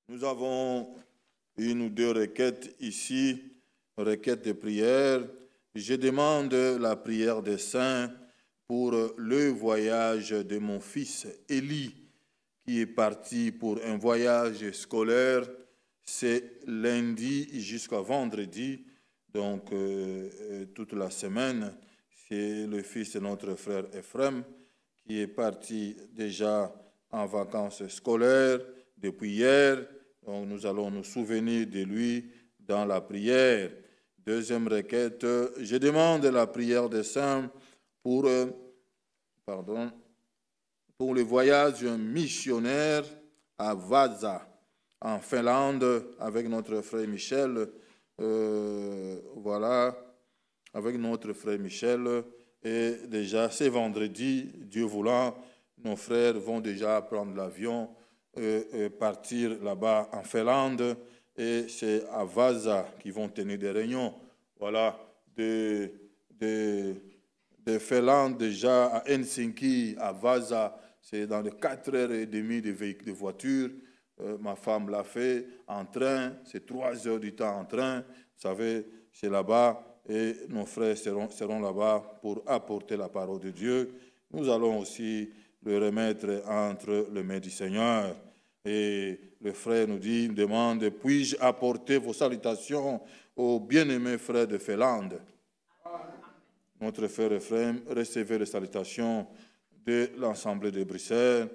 Nous avons une ou deux requêtes ici, requêtes de prière. Je demande la prière des saints pour le voyage de mon fils Élie, qui est parti pour un voyage scolaire. C'est lundi jusqu'à vendredi, donc toute la semaine. C'est le fils de notre frère Ephrem qui est parti déjà en vacances scolaires depuis hier. Donc nous allons nous souvenir de lui dans la prière. Deuxième requête, je demande la prière des saints pour le voyage missionnaire à Vasa, en Finlande, avec notre frère Michel. Voilà, avec notre frère Michel. Et déjà, c'est vendredi, Dieu voulant, nos frères vont déjà prendre l'avion, partir là-bas en Finlande. Et c'est à Vasa qu'ils vont tenir des réunions. Voilà, de Finlande déjà à Helsinki, à Vasa, c'est dans les 4h30 de voiture. Ma femme l'a fait en train, c'est 3 heures du temps en train. Vous savez, c'est là-bas et nos frères seront là-bas pour apporter la parole de Dieu. Nous allons aussi le remettre entre les mains du Seigneur. Et le frère nous demande, puis-je apporter vos salutations aux bien-aimés frères de Finlande? Notre frère Ephrem, recevez les salutations de l'Assemblée de Bruxelles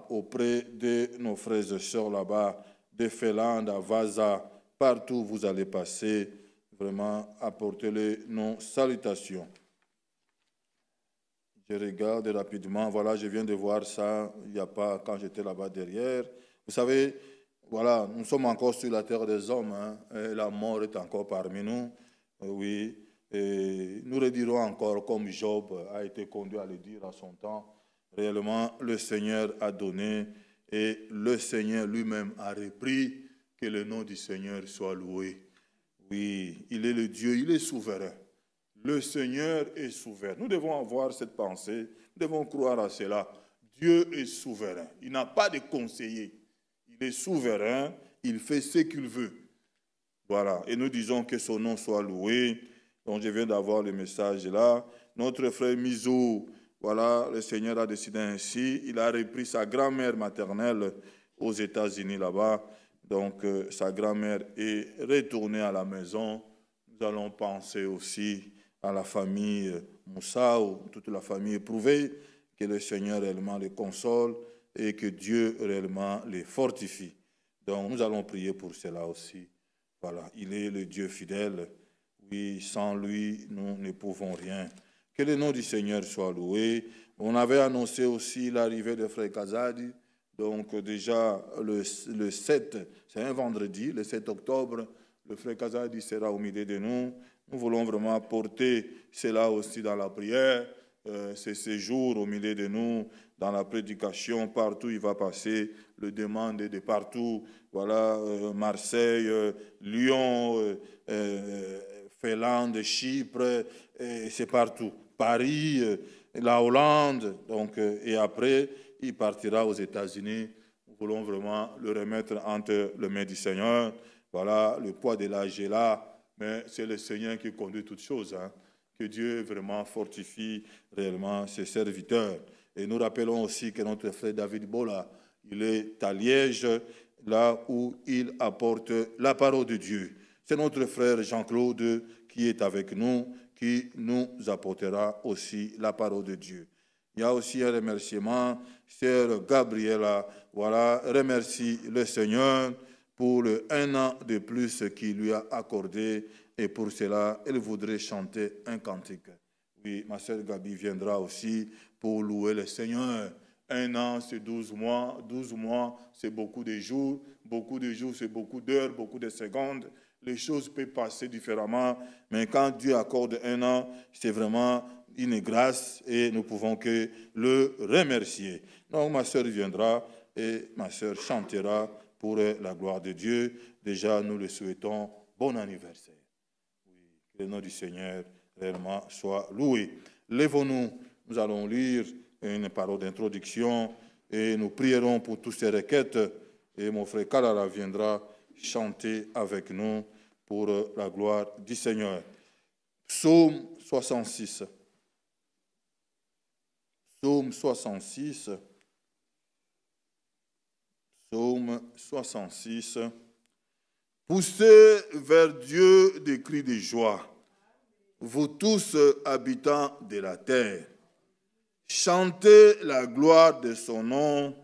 auprès de nos frères et sœurs là-bas, de Finlande à Vasa, partout où vous allez passer, vraiment apportez-les nos salutations. Je regarde rapidement, voilà, je viens de voir ça, il n'y a pas, quand j'étais là-bas derrière. Vous savez, voilà, nous sommes encore sur la terre des hommes, hein, et la mort est encore parmi nous, oui. Et nous le dirons encore, comme Job a été conduit à le dire à son temps, réellement, le Seigneur a donné et le Seigneur lui-même a repris, que le nom du Seigneur soit loué. Oui, il est le Dieu, il est souverain. Le Seigneur est souverain. Nous devons avoir cette pensée, nous devons croire à cela. Dieu est souverain, il n'a pas de conseiller. Il est souverain, il fait ce qu'il veut. Voilà, et nous disons que son nom soit loué. Donc je viens d'avoir le message là. Notre frère Mizou, voilà, le Seigneur a décidé ainsi. Il a repris sa grand-mère maternelle aux États-Unis là-bas. Donc sa grand-mère est retournée à la maison. Nous allons penser aussi à la famille Moussaou, toute la famille éprouvée, que le Seigneur réellement les console et que Dieu réellement les fortifie. Donc nous allons prier pour cela aussi. Voilà, il est le Dieu fidèle. Oui, sans lui, nous ne pouvons rien. Que le nom du Seigneur soit loué. On avait annoncé aussi l'arrivée de Frère Kazadi. Donc déjà, le 7, c'est un vendredi, le 7 octobre, le Frère Kazadi sera au milieu de nous. Nous voulons vraiment porter cela aussi dans la prière. C'est ce jour au milieu de nous, dans la prédication, partout il va passer, le demande de partout. Voilà, Marseille, Lyon, Finlande, Chypre, c'est partout. Paris, la Hollande, donc, et après, il partira aux États-Unis. Nous voulons vraiment le remettre entre les mains du Seigneur. Voilà, le poids de l'âge est là, mais c'est le Seigneur qui conduit toutes choses. Hein. Que Dieu vraiment fortifie réellement ses serviteurs. Et nous rappelons aussi que notre frère David Bola, il est à Liège, là où il apporte la parole de Dieu. C'est notre frère Jean-Claude qui est avec nous, qui nous apportera aussi la parole de Dieu. Il y a aussi un remerciement, sœur Gabriela, voilà, remercie le Seigneur pour le 1 an de plus qu'il lui a accordé, et pour cela, elle voudrait chanter un cantique. Oui, ma sœur Gabi viendra aussi pour louer le Seigneur. 1 an, c'est 12 mois. 12 mois, c'est beaucoup de jours. Beaucoup de jours, c'est beaucoup d'heures, beaucoup de secondes. Les choses peuvent passer différemment. Mais quand Dieu accorde 1 an, c'est vraiment une grâce et nous pouvons que le remercier. Donc, ma sœur viendra et ma sœur chantera pour la gloire de Dieu. Déjà, nous le souhaitons bon anniversaire. Oui, que le nom du Seigneur réellement soit loué. Lèvons-nous, nous allons lire une parole d'introduction et nous prierons pour toutes ces requêtes et mon frère Kalara viendra chanter avec nous pour la gloire du Seigneur. Psaume 66. Psaume 66. Psaume 66. Poussez vers Dieu des cris de joie, vous tous habitants de la terre. Chantez la gloire de son nom,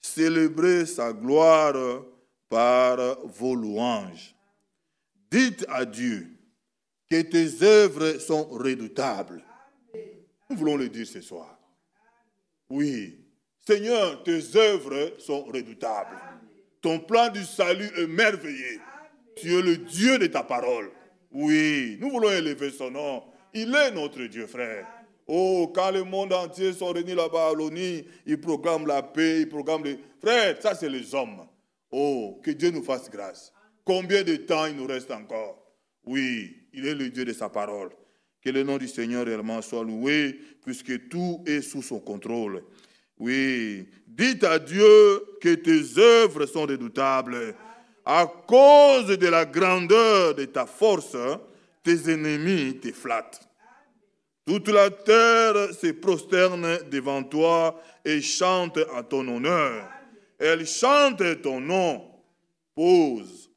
célébrez sa gloire par vos louanges. Dites à Dieu que tes œuvres sont redoutables. Nous voulons le dire ce soir. Oui, Seigneur, tes œuvres sont redoutables. Ton plan du salut est merveilleux. Tu es le Dieu de ta parole. Oui, nous voulons élever son nom. Il est notre Dieu, frère. Oh, quand le monde entier sont réunis là-bas à l'ONU, ils proclament la paix, ils proclament les... Frère, ça c'est les hommes. Oh, que Dieu nous fasse grâce. Combien de temps il nous reste encore? Oui, il est le Dieu de sa parole. Que le nom du Seigneur réellement soit loué, puisque tout est sous son contrôle. Oui, dites à Dieu que tes œuvres sont redoutables. À cause de la grandeur de ta force, tes ennemis te flattent. Toute la terre se prosterne devant toi et chante à ton honneur. Elle chante ton nom. Pause.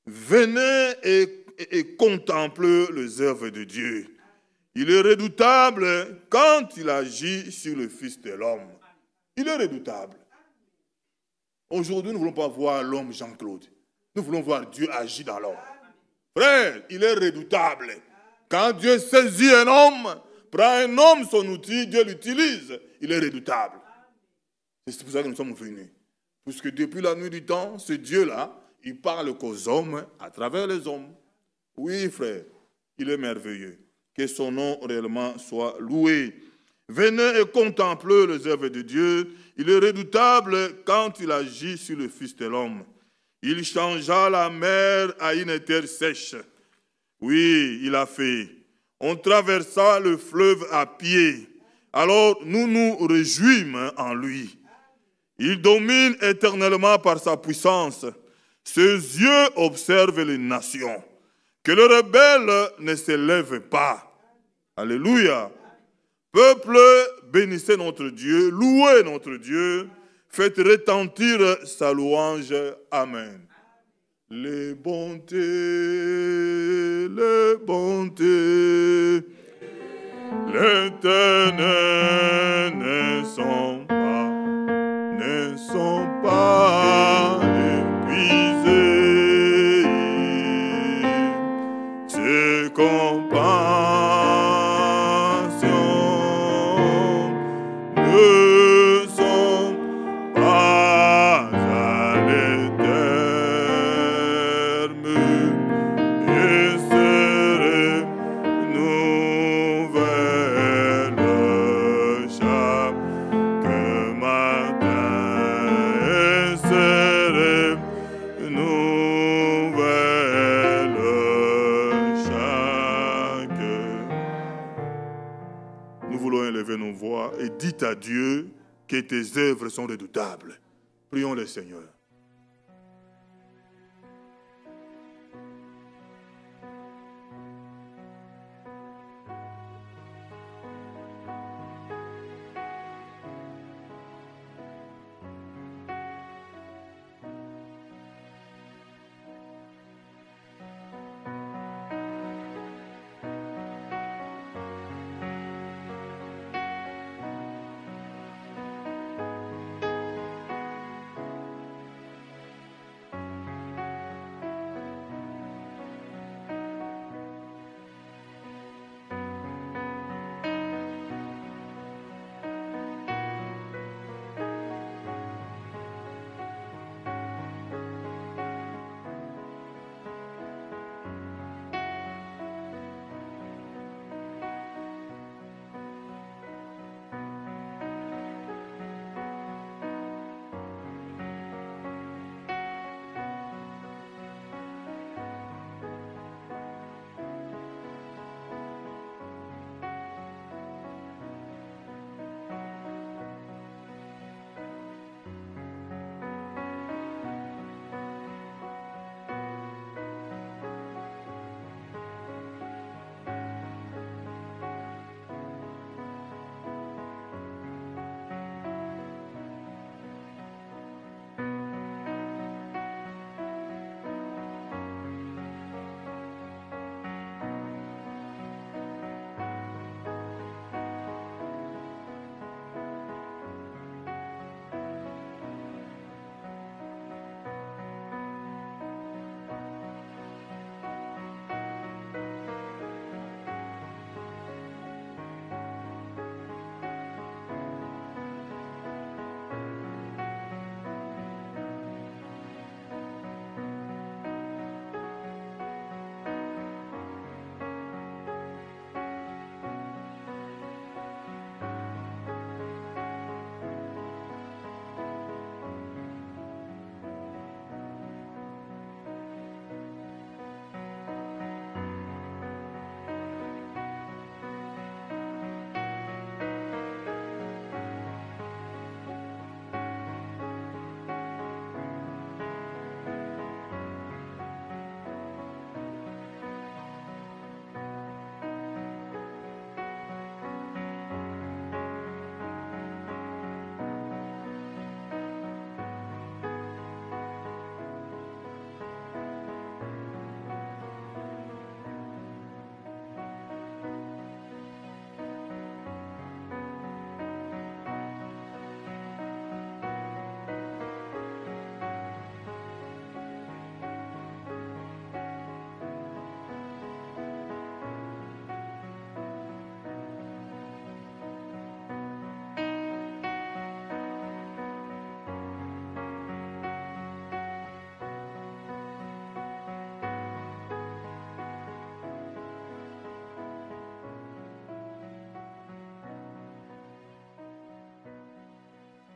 Venez et contemplez les œuvres de Dieu. Il est redoutable quand il agit sur le Fils de l'homme. Il est redoutable. Aujourd'hui, nous ne voulons pas voir l'homme Jean-Claude. Nous voulons voir Dieu agir dans l'homme. Frère, il est redoutable. Quand Dieu saisit un homme, prend un homme, son outil, Dieu l'utilise. Il est redoutable. C'est pour ça que nous sommes venus. Puisque depuis la nuit du temps, ce Dieu-là, il parle qu'aux hommes à travers les hommes. Oui, frère, il est merveilleux. Que son nom réellement soit loué. Venez et contemplez les œuvres de Dieu. Il est redoutable quand il agit sur le Fils de l'homme. Il changea la mer à une terre sèche. Oui, il a fait. On traversa le fleuve à pied. Alors nous nous réjouîmes en lui. Il domine éternellement par sa puissance. Ses yeux observent les nations. Que le rebelle ne s'élève pas. Alléluia. Peuple, bénissez notre Dieu, louez notre Dieu, faites retentir sa louange. Amen. Les bontés, l'Éternel ne sont pas épuisées. Ses compassions ne sont pas à l'éternel et seraient nouvelles chaque matin et seraient nouvelles chaque. Nous voulons élever nos voix et dites à Dieu que tes œuvres sont redoutables. Prions le Seigneur.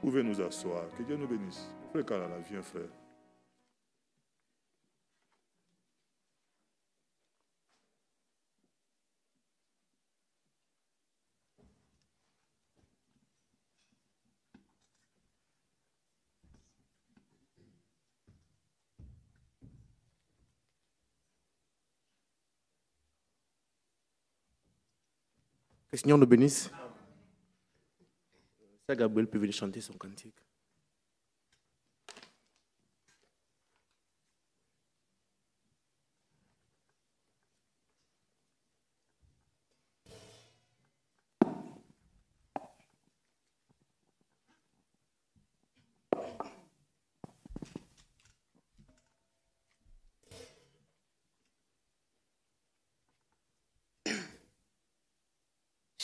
Vous pouvez nous asseoir. Que Dieu nous bénisse. Frère Kalala, viens frère. Que le Seigneur nous bénisse. Sœur Gabriel peut venir chanter son cantique.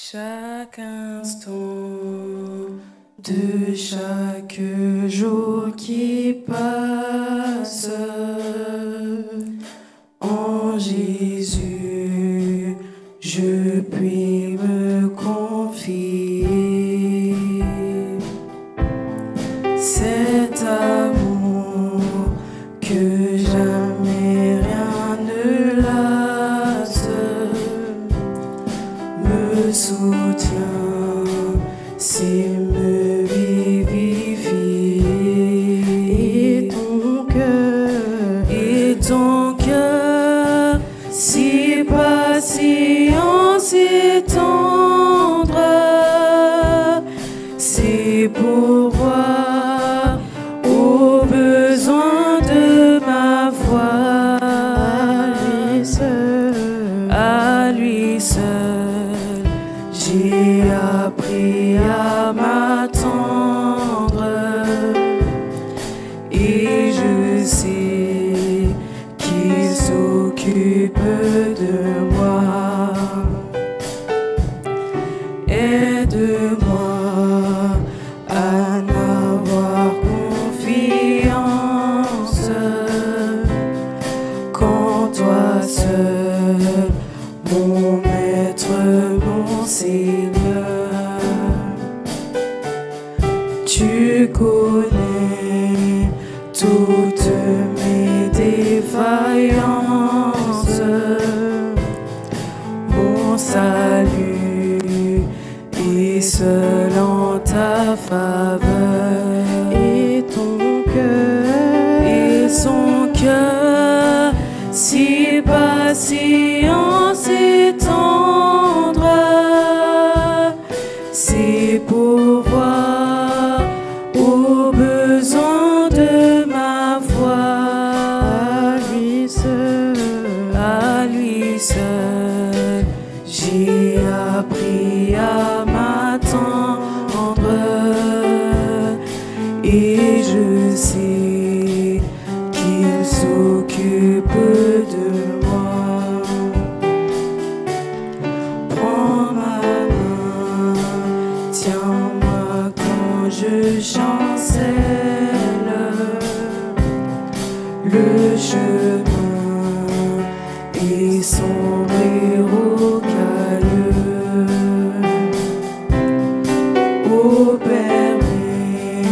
Chaque instant de chaque jour qui passe, en Jésus, je puis me confier. Cet amour que jamais rien ne lasse me soutient, c'est me vivifie. Et ton cœur, si patient, si tendre, c'est pour voir aux besoins de ma foi. À lui seul, j'ai appris à m'attendre, et je sais qu'il s'occupe de moi. Aide-moi à n'avoir confiance qu'en toi seul, mon maître, mon Seigneur. Tu connais toutes mes défaillances, mon salut est seul en ta faveur. Et ton cœur, et son cœur, si patient, si tendre, c'est pour voir aux besoins de ma foi. À lui seul, j'ai appris à m'attendre, et je sais qu'il s'occupe de moi. Prends ma main, tiens-moi quand je chancelle le chemin est sombre et rocailleux. Oh, permets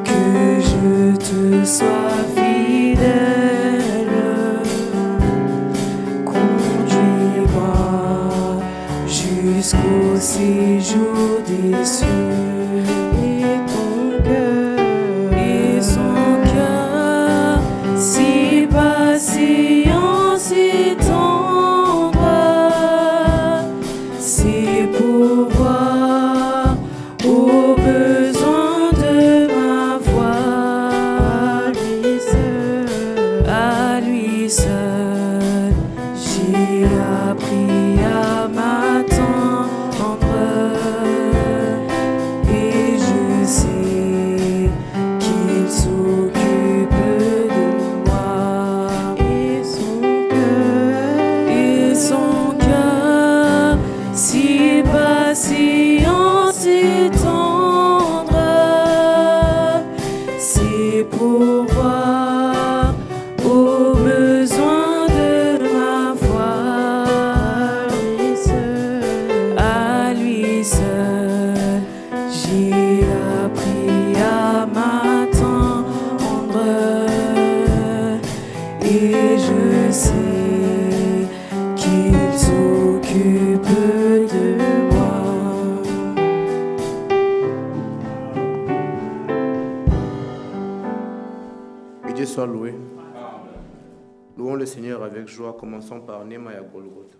que je te sois fidèle. Conduis-moi jusqu'au séjour des cieux. Et ton cœur, et son cœur, si patient, si tendre, c'est pour voir aux besoins de ma foi. À lui seul, j'ai appris à m'attendre, et je sais qu'il s'occupe de moi. Et son cœur, si patient, si tendre, c'est pour voir aux besoins de ma foi. À lui seul, j'ai appris Dieu soit loué. Louons le Seigneur avec joie. Commençons par Nema et Golgotha.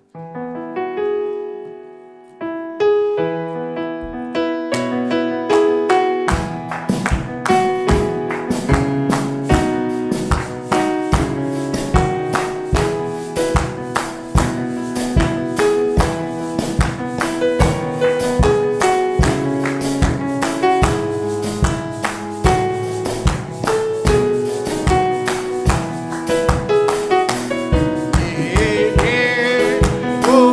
Oh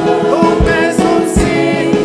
Tous mes soucis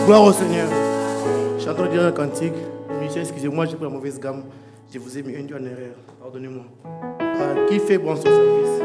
Gloire au Seigneur. Chantons dire un cantique. Michel, excusez-moi, j'ai pris la mauvaise gamme. Je vous ai mis un dieu en erreur. Pardonnez-moi. Qui fait bon son service?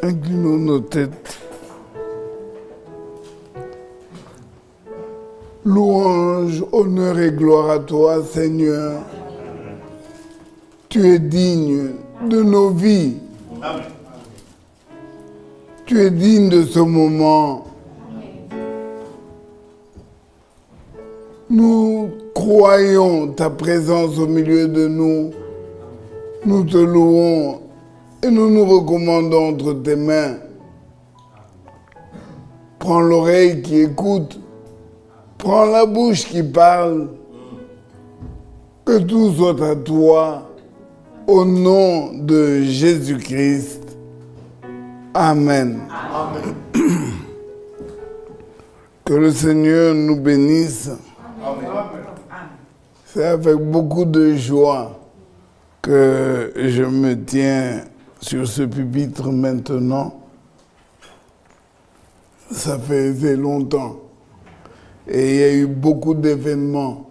Inclinons nos têtes. Louange, honneur et gloire à toi, Seigneur. Tu es digne de nos vies. Tu es digne de ce moment. Nous croyons ta présence au milieu de nous. Nous te louons et nous nous recommandons entre tes mains. Prends l'oreille qui écoute. Prends la bouche qui parle. Que tout soit à toi. Au nom de Jésus-Christ. Amen. Amen. Que le Seigneur nous bénisse. Amen. C'est avec beaucoup de joie que je me tiens sur ce pupitre maintenant. Ça faisait longtemps. Et il y a eu beaucoup d'événements.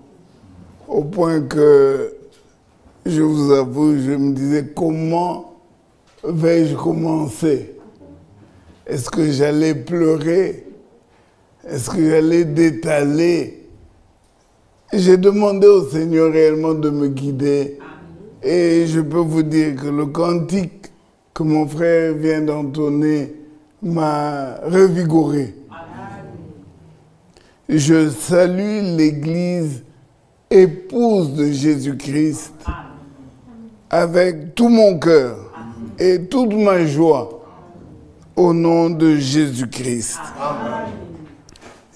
Au point que, je vous avoue, je me disais, comment vais-je commencer? Est-ce que j'allais pleurer? Est-ce que j'allais détaler? J'ai demandé au Seigneur réellement de me guider. Et je peux vous dire que le cantique que mon frère vient d'entonner m'a revigoré. Je salue l'Église épouse de Jésus-Christ avec tout mon cœur et toute ma joie au nom de Jésus-Christ.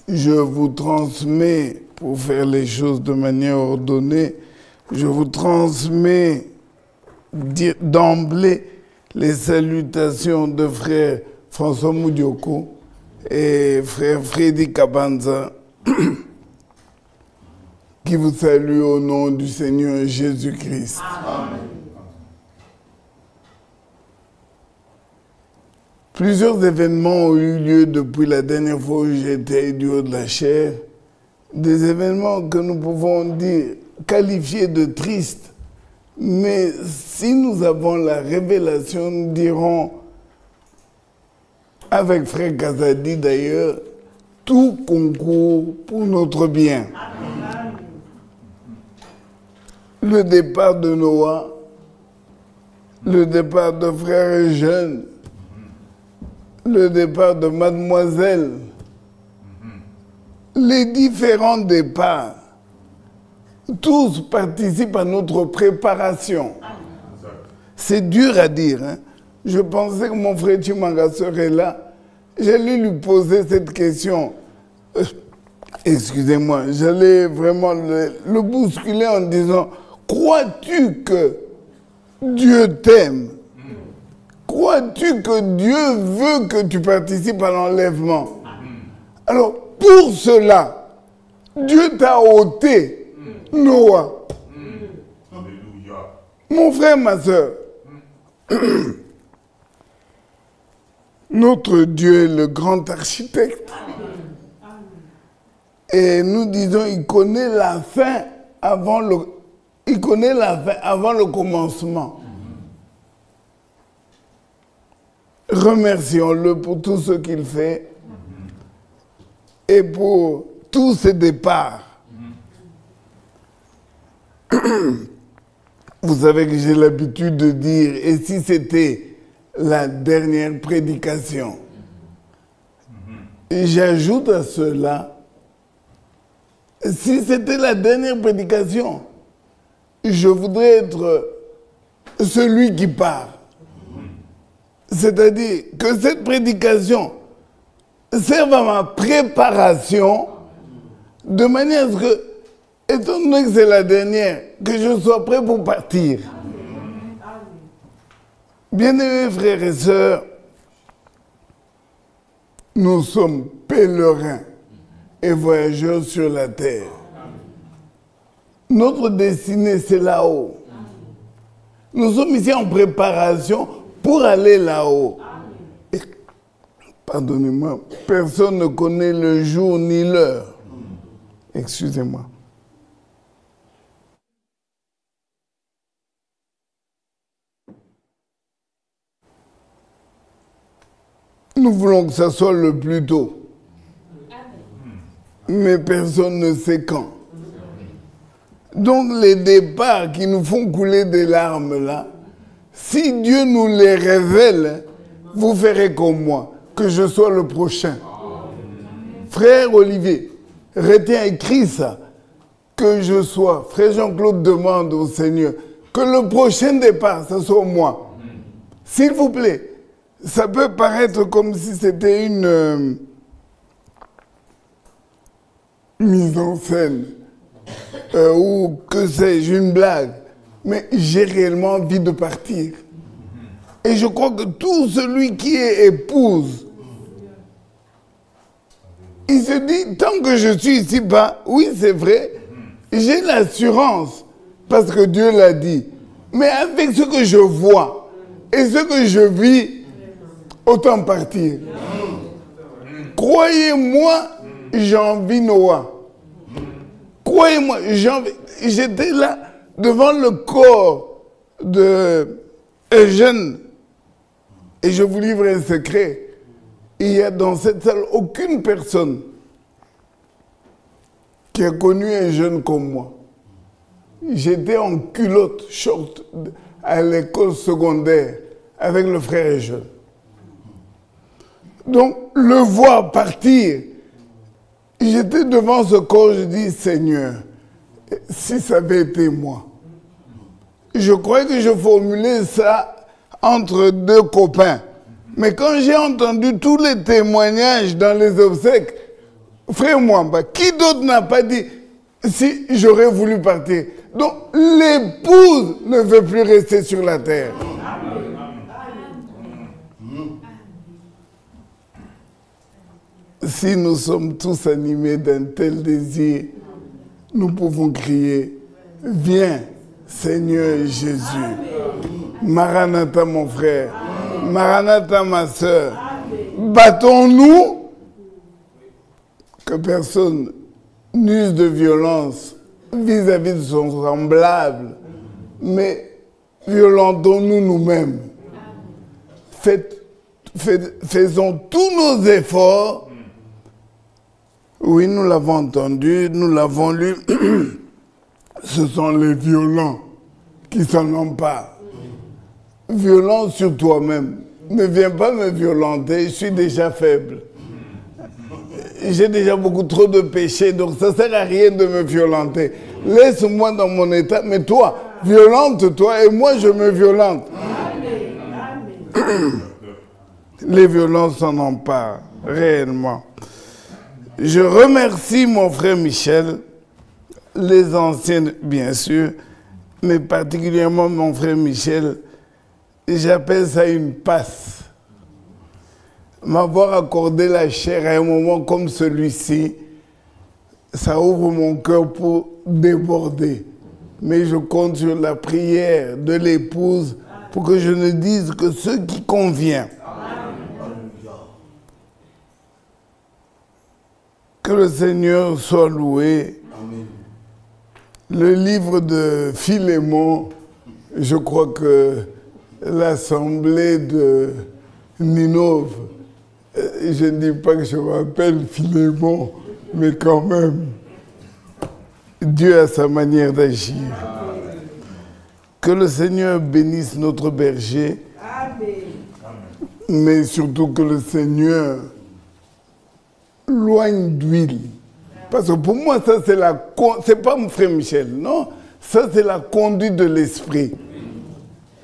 Je vous transmets, pour faire les choses de manière ordonnée, je vous transmets d'emblée les salutations de frère François Moudioko et frère Frédéric Kabanza qui vous salue au nom du Seigneur Jésus-Christ. Amen. Plusieurs événements ont eu lieu depuis la dernière fois où j'étais du haut de la chair. Des événements que nous pouvons dire, qualifiés de tristes. Mais si nous avons la révélation, nous dirons, avec frère Kazadi d'ailleurs, tout concourt pour notre bien. Amen. Le départ de Noah, le départ de frère Eugène, le départ de mademoiselle, les différents départs, tous participent à notre préparation. C'est dur à dire, hein? Je pensais que mon frère Chimanga serait là. J'allais lui poser cette question. Excusez-moi, j'allais vraiment le bousculer en disant, crois-tu que Dieu t'aime? Crois-tu que Dieu veut que tu participes à l'enlèvement? Alors, pour cela, Dieu t'a ôté Noah. Mon frère, ma soeur, notre Dieu est le grand architecte. Et nous disons, il connaît la fin avant le commencement. Remercions-le pour tout ce qu'il fait et pour tous ses départs. Vous savez que j'ai l'habitude de dire, et si c'était la dernière prédication, et j'ajoute à cela, si c'était la dernière prédication, je voudrais être celui qui part. C'est-à-dire que cette prédication serve à ma préparation de manière à ce que, étant donné que c'est la dernière, que je sois prêt pour partir. Bien-aimés frères et sœurs, nous sommes pèlerins et voyageurs sur la terre. Notre destinée, c'est là-haut. Nous sommes ici en préparation pour aller là-haut. Pardonnez-moi, personne ne connaît le jour ni l'heure. Excusez-moi. Nous voulons que ça soit le plus tôt. Mais personne ne sait quand. Donc les départs qui nous font couler des larmes là, si Dieu nous les révèle, vous ferez comme moi. que je sois le prochain. Frère Olivier, retiens, écrit ça. Que je sois. Frère Jean-Claude demande au Seigneur que le prochain départ, ce soit moi. S'il vous plaît, ça peut paraître comme si c'était une mise en scène ou que sais-je, une blague. Mais j'ai réellement envie de partir. Et je crois que tout celui qui est épouse, il se dit, tant que je suis ici-bas, oui, c'est vrai, j'ai l'assurance, parce que Dieu l'a dit. Mais avec ce que je vois et ce que je vis, autant partir. Croyez-moi, j'envie Noah. Croyez-moi, j'étais là devant le corps de Eugène et je vous livre un secret. Il y a dans cette salle aucune personne qui a connu un jeune comme moi. J'étais en culotte, short, à l'école secondaire avec le frère jeune. Donc, le voir partir, j'étais devant ce corps, je dis, Seigneur, si ça avait été moi. Je croyais que je formulais ça entre deux copains. Mais quand j'ai entendu tous les témoignages dans les obsèques, frère Mwamba, qui d'autre n'a pas dit si j'aurais voulu partir? Donc l'épouse ne veut plus rester sur la terre. Si nous sommes tous animés d'un tel désir, nous pouvons crier, viens Seigneur Jésus. Maranatha mon frère, Maranatha ma soeur, battons-nous que personne n'use de violence vis-à-vis de son semblable, mais violentons-nous nous-mêmes. Faisons tous nos efforts. Oui, nous l'avons entendu, nous l'avons lu. Ce sont les violents qui s'en emparent. Violent sur toi-même. Ne viens pas me violenter, je suis déjà faible. J'ai déjà beaucoup trop de péchés, donc ça ne sert à rien de me violenter. Laisse-moi dans mon état, mais toi, violente-toi et moi je me violente. Amen. Les violences s'en emparent, réellement. Je remercie mon frère Michel, les anciennes bien sûr, mais particulièrement mon frère Michel. J'appelle ça une passe. M'avoir accordé la chair à un moment comme celui-ci, ça ouvre mon cœur pour déborder. Mais je compte sur la prière de l'épouse pour que je ne dise que ce qui convient. Que le Seigneur soit loué. Amen. Le livre de Philémon, je crois que l'assemblée de Ninove, je ne dis pas que je m'appelle Philémon, mais quand même, Dieu a sa manière d'agir. Que le Seigneur bénisse notre berger, mais surtout que le Seigneur loigne d'huile. Parce que pour moi, ça c'est pas mon frère Michel, non. Ça c'est la conduite de l'esprit.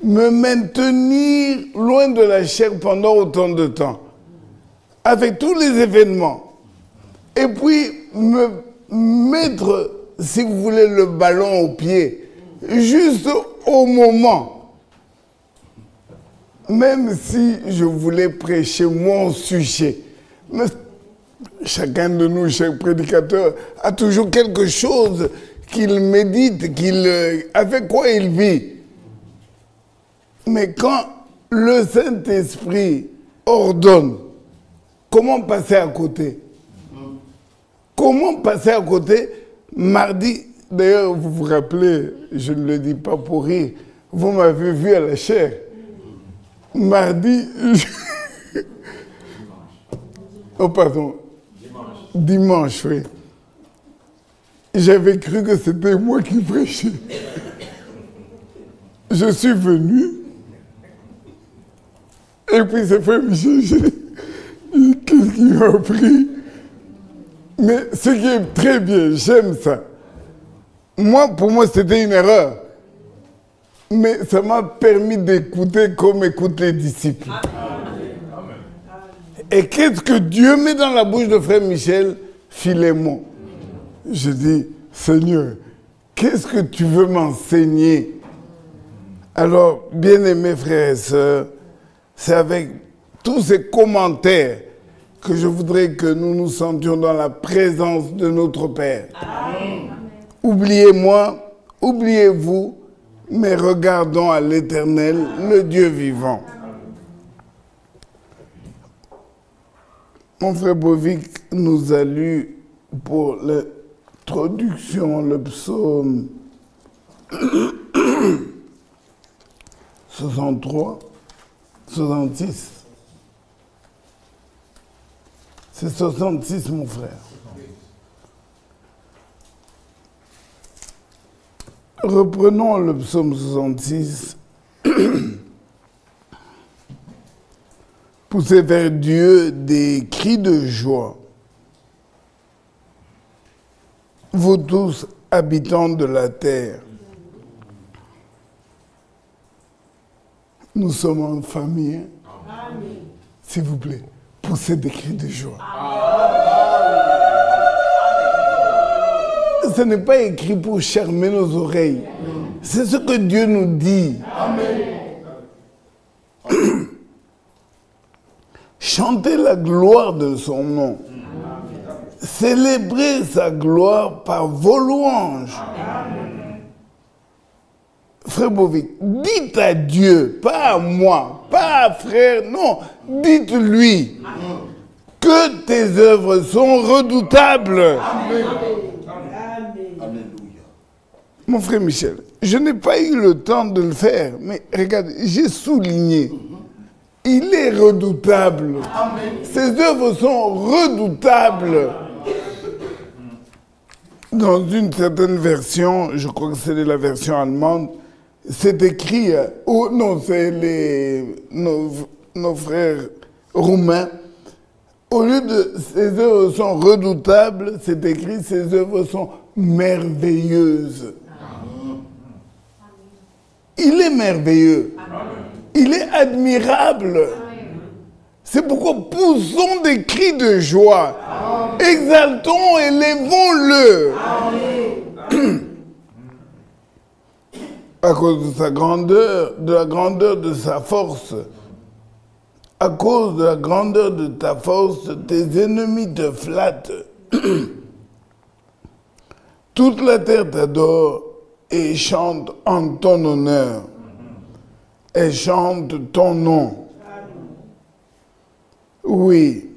Me maintenir loin de la chair pendant autant de temps. Avec tous les événements. Et puis me mettre, si vous voulez, le ballon au pied. Juste au moment. Même si je voulais prêcher mon sujet. Mais chacun de nous, chaque prédicateur, a toujours quelque chose qu'il médite, avec quoi il vit. Mais quand le Saint-Esprit ordonne, comment passer à côté? Comment passer à côté? Mardi, d'ailleurs, vous vous rappelez, je ne le dis pas pour rire, vous m'avez vu à la chaire. Mardi, oh pardon, dimanche, oui. J'avais cru que c'était moi qui prêchais. Je suis venu, et puis c'est frère Michel, qui m'a pris. Mais ce qui est très bien, j'aime ça. Moi, pour moi, c'était une erreur. Mais ça m'a permis d'écouter comme écoutent les disciples. Et qu'est-ce que Dieu met dans la bouche de frère Michel? Philémon. Je dis, Seigneur, qu'est-ce que tu veux m'enseigner? Alors, bien-aimés frères et sœurs, c'est avec tous ces commentaires que je voudrais que nous nous sentions dans la présence de notre Père. Amen. Oubliez-moi, oubliez-vous, mais regardons à l'Éternel, le Dieu vivant. Mon frère Bovic nous a lu pour l'introduction le psaume 63, 66. C'est 66, mon frère. Reprenons le psaume 66. Poussez vers Dieu des cris de joie. Vous tous, habitants de la terre. Nous sommes en famille. S'il vous plaît, poussez des cris de joie. Ce n'est pas écrit pour charmer nos oreilles. C'est ce que Dieu nous dit. Chantez la gloire de son nom. Célébrez sa gloire par vos louanges. Frère Bovic, dites à Dieu, pas à moi, pas à frère, non, dites-lui que tes œuvres sont redoutables. Amen. Mon frère Michel, je n'ai pas eu le temps de le faire, mais regarde, j'ai souligné. Il est redoutable. Amen. Ses œuvres sont redoutables. Dans une certaine version, je crois que c'est la version allemande, c'est écrit, oh non, c'est nos frères roumains, au lieu de ses œuvres sont redoutables, c'est écrit ses œuvres sont merveilleuses. Il est merveilleux. Il est admirable. C'est pourquoi poussons des cris de joie. Exaltons et élevons-le. À cause de sa grandeur, de la grandeur de sa force, à cause de la grandeur de ta force, tes ennemis te flattent. Toute la terre t'adore et chante en ton honneur. Et chante ton nom. Oui.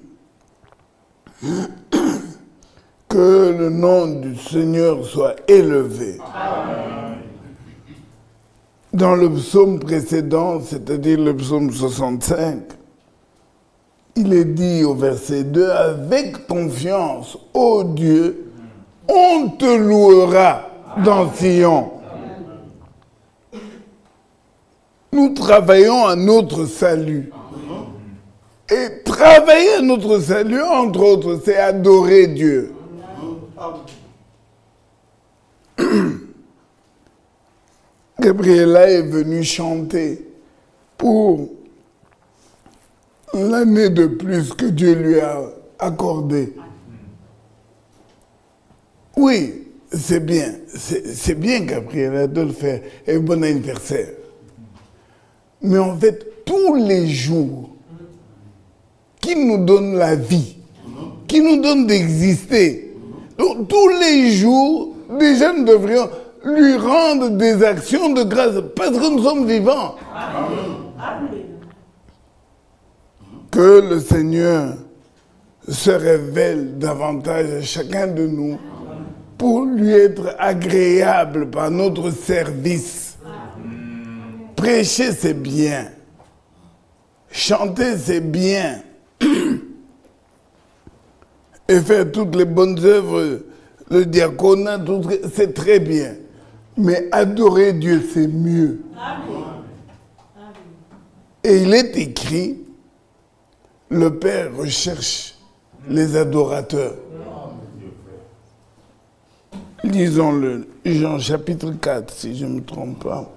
Que le nom du Seigneur soit élevé. Amen. Dans le psaume précédent, c'est-à-dire le psaume 65, il est dit au verset 2, « Avec confiance, ô Dieu, on te louera dans Sion. » Nous travaillons à notre salut. Et travailler à notre salut, entre autres, c'est adorer Dieu. Gabriela est venue chanter pour l'année de plus que Dieu lui a accordée. Oui, c'est bien. C'est bien, Gabriela, de le faire. Et bon anniversaire. Mais en fait, tous les jours, qui nous donne la vie, qui nous donne d'exister, donc tous les jours, déjà nous devrions lui rendre des actions de grâce, parce que nous sommes vivants. Amen. Que le Seigneur se révèle davantage à chacun de nous pour lui être agréable par notre service. Prêcher, c'est bien. Chanter, c'est bien. Et faire toutes les bonnes œuvres, le diaconat, c'est très bien. Mais adorer Dieu, c'est mieux. Amen. Et il est écrit, le Père recherche les adorateurs. Lisons-le, Jean chapitre 4, si je ne me trompe pas.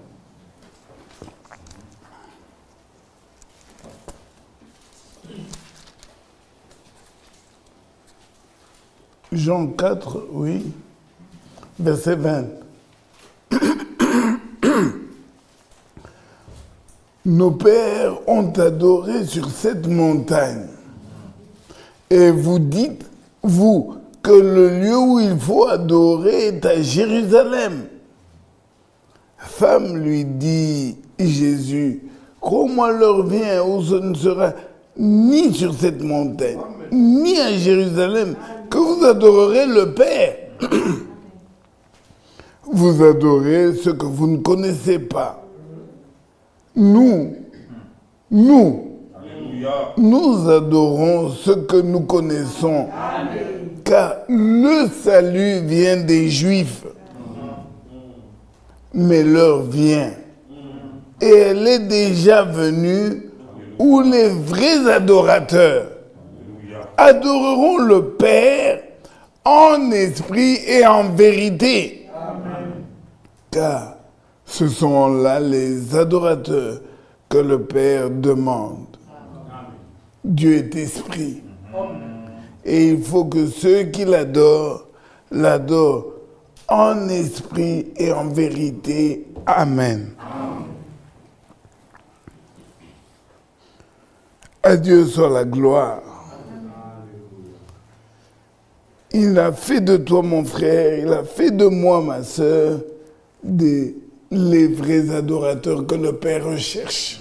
Jean 4, oui, verset 20. Nos pères ont adoré sur cette montagne. Et vous dites, vous, que le lieu où il faut adorer est à Jérusalem. Femme, lui dit Jésus, crois-moi, l'heure vient où ce ne sera ni sur cette montagne, ni à Jérusalem, que vous adorerez le Père. Vous adorez ce que vous ne connaissez pas. Nous adorons ce que nous connaissons. Amen. Car le salut vient des Juifs. Mais l'heure vient. Et elle est déjà venue où les vrais adorateurs adoreront le Père en esprit et en vérité. Amen. Car ce sont là les adorateurs que le Père demande. Amen. Dieu est esprit. Amen. Et il faut que ceux qui l'adorent, l'adorent en esprit et en vérité. Amen. Amen. À Dieu soit la gloire. Il a fait de toi, mon frère, il a fait de moi, ma sœur, les vrais adorateurs que le Père recherche.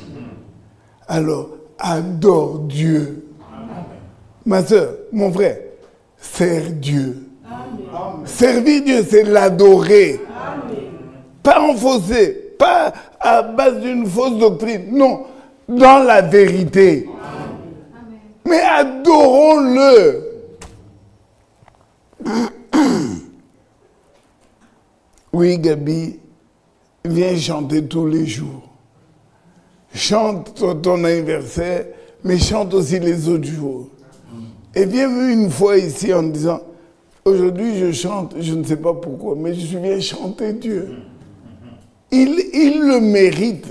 Alors, adore Dieu. Amen. Ma sœur, mon frère, sers Dieu. Amen. Servir Dieu, c'est l'adorer. Amen. Pas en fausset, pas à base d'une fausse doctrine. Non, dans la vérité. Amen. Mais adorons-le. Oui, Gabi, viens chanter tous les jours. Chante ton anniversaire, mais chante aussi les autres jours. Et viens une fois ici en disant, aujourd'hui je chante, je ne sais pas pourquoi, mais je viens chanter Dieu. Il le mérite.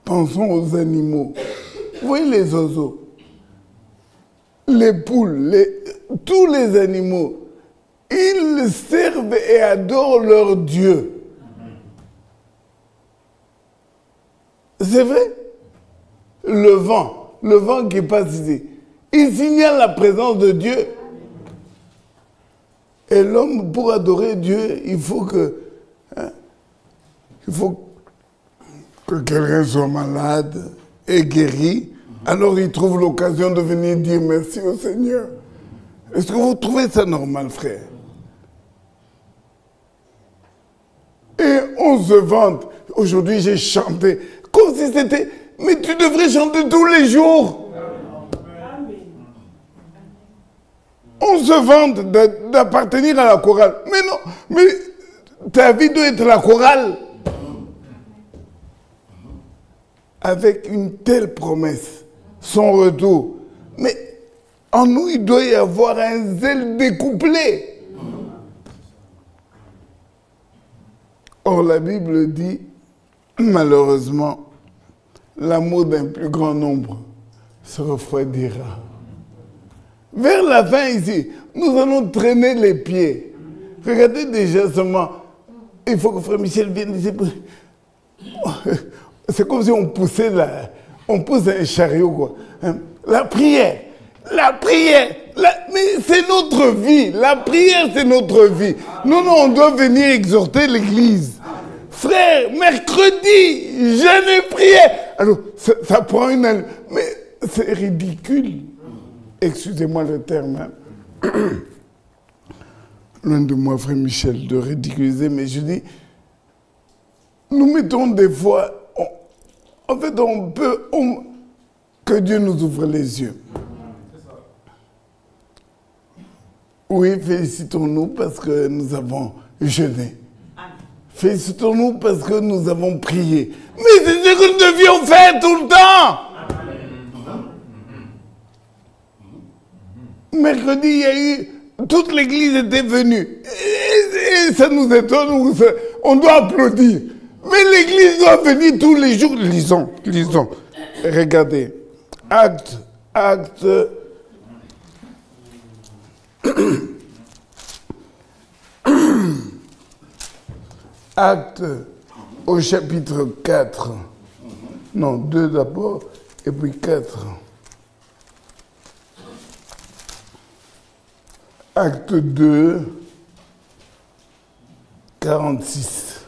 Pensons aux animaux. Vous voyez les oiseaux, les poules, tous les animaux, ils servent et adorent leur Dieu. C'est vrai? Le vent qui passe ici, il signale la présence de Dieu. Et l'homme, pour adorer Dieu, il faut que quelqu'un soit malade et guéri. Alors il trouve l'occasion de venir dire merci au Seigneur. Est-ce que vous trouvez ça normal, frère? Et on se vante. Aujourd'hui, j'ai chanté. Comme si c'était... Mais tu devrais chanter tous les jours. On se vante d'appartenir à la chorale. Mais non, mais ta vie doit être la chorale. Avec une telle promesse, son retour. Mais en nous, il doit y avoir un zèle découplé. Or, la Bible dit, malheureusement, l'amour d'un plus grand nombre se refroidira. Vers la fin ici, nous allons traîner les pieds. Regardez déjà seulement, il faut que Frère Michel vienne ici. C'est comme si on poussait on pousse un chariot, quoi. La prière, mais c'est notre vie. La prière, c'est notre vie. Non, on doit venir exhorter l'Église. Frère, mercredi, jeûne et prière. Alors, ça prend une... Mais c'est ridicule. Excusez-moi le terme. Loin de moi, Frère Michel, de ridiculiser, mais je dis, nous mettons des fois... En fait, que Dieu nous ouvre les yeux. Oui, félicitons-nous parce que nous avons jeûné. Félicitons-nous parce que nous avons prié. Mais c'est ce que nous devions faire tout le temps. Mercredi, il y a eu... Toute l'église était venue. Et ça nous étonne. On doit applaudir. Mais l'église doit venir tous les jours. Lisons. Regardez. Acte. Acte au chapitre 4. Non, 2 d'abord, et puis 4. Acte 2, 46.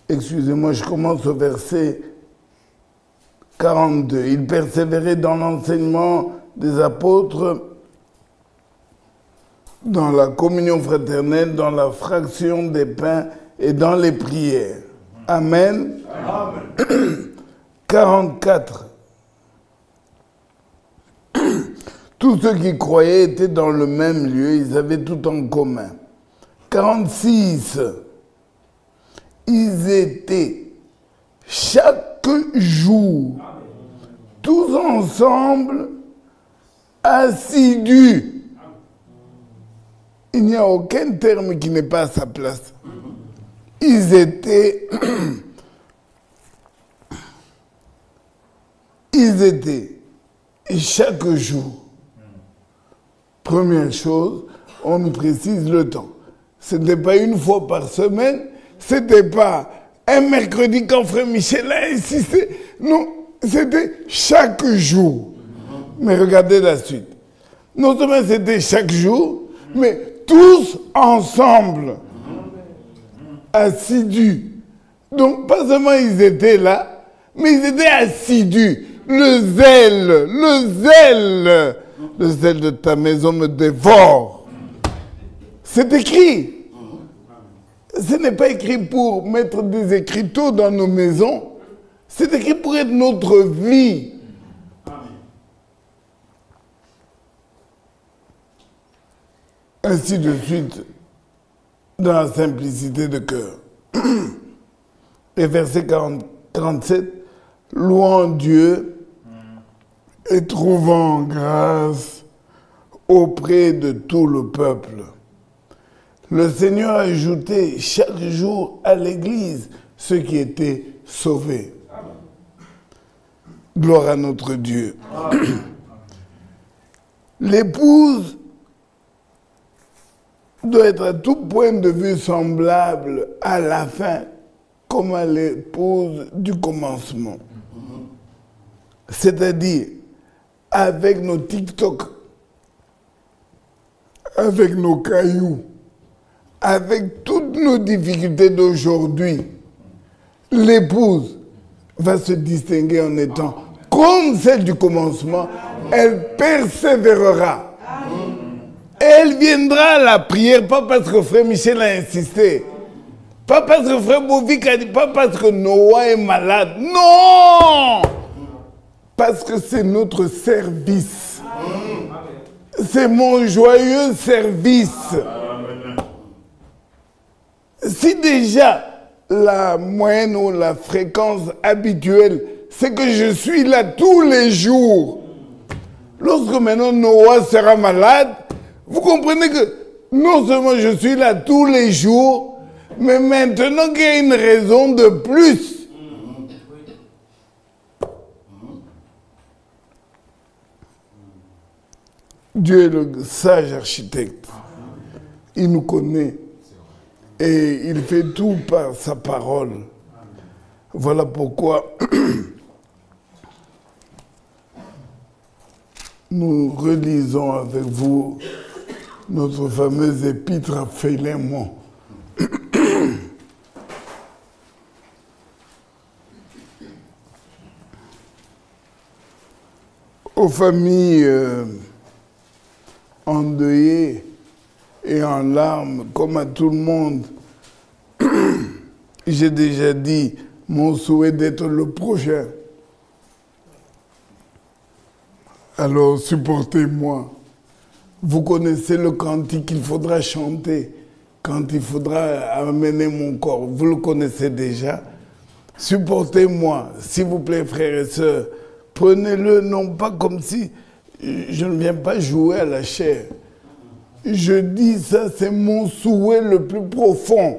Excusez-moi, je commence au verset 42. Il persévérait dans l'enseignement des apôtres, dans la communion fraternelle, dans la fraction des pains et dans les prières. Amen. Amen. 44. Tous ceux qui croyaient étaient dans le même lieu, ils avaient tout en commun. 46. Ils étaient chaque jour, tous ensemble, assidus. Il n'y a aucun terme qui n'est pas à sa place. Ils étaient chaque jour. Première chose, on nous précise le temps. Ce n'était pas une fois par semaine, ce n'était pas un mercredi quand Frère Michel a insisté. Non, c'était chaque jour. Mais regardez la suite. Non seulement c'était chaque jour, mais tous ensemble, assidus. Donc pas seulement ils étaient là, mais ils étaient assidus. Le zèle de ta maison me dévore. C'est écrit. Ce n'est pas écrit pour mettre des écriteaux dans nos maisons. C'est écrit pour être notre vie. Ainsi de suite, dans la simplicité de cœur. Et verset 47, louant Dieu et trouvant grâce auprès de tout le peuple. Le Seigneur a ajouté chaque jour à l'Église ceux qui étaient sauvés. Gloire à notre Dieu. L'épouse doit être à tout point de vue semblable à la fin, comme à l'épouse du commencement. C'est-à-dire, avec nos TikTok, avec nos cailloux, avec toutes nos difficultés d'aujourd'hui, l'épouse va se distinguer en étant comme celle du commencement. Elle persévérera. Elle viendra à la prière, pas parce que Frère Michel a insisté, pas parce que Frère Bovic a dit, pas parce que Noah est malade. Non! Parce que c'est notre service. C'est mon joyeux service. Si déjà la moyenne ou la fréquence habituelle, c'est que je suis là tous les jours. Lorsque maintenant Noah sera malade, vous comprenez que non seulement je suis là tous les jours, mais maintenant qu'il y a une raison de plus. Dieu est le sage architecte. Il nous connaît. Et il fait tout par sa parole. Voilà pourquoi nous relisons avec vous notre fameuse épître à Philémon. Aux familles endeuillées et en larmes, comme à tout le monde, j'ai déjà dit mon souhait d'être le prochain. Alors supportez-moi. Vous connaissez le cantique qu'il faudra chanter quand il faudra amener mon corps. Vous le connaissez déjà. Supportez-moi, s'il vous plaît, frères et sœurs. Prenez-le non pas comme si je ne viens pas jouer à la chair. Je dis ça, c'est mon souhait le plus profond.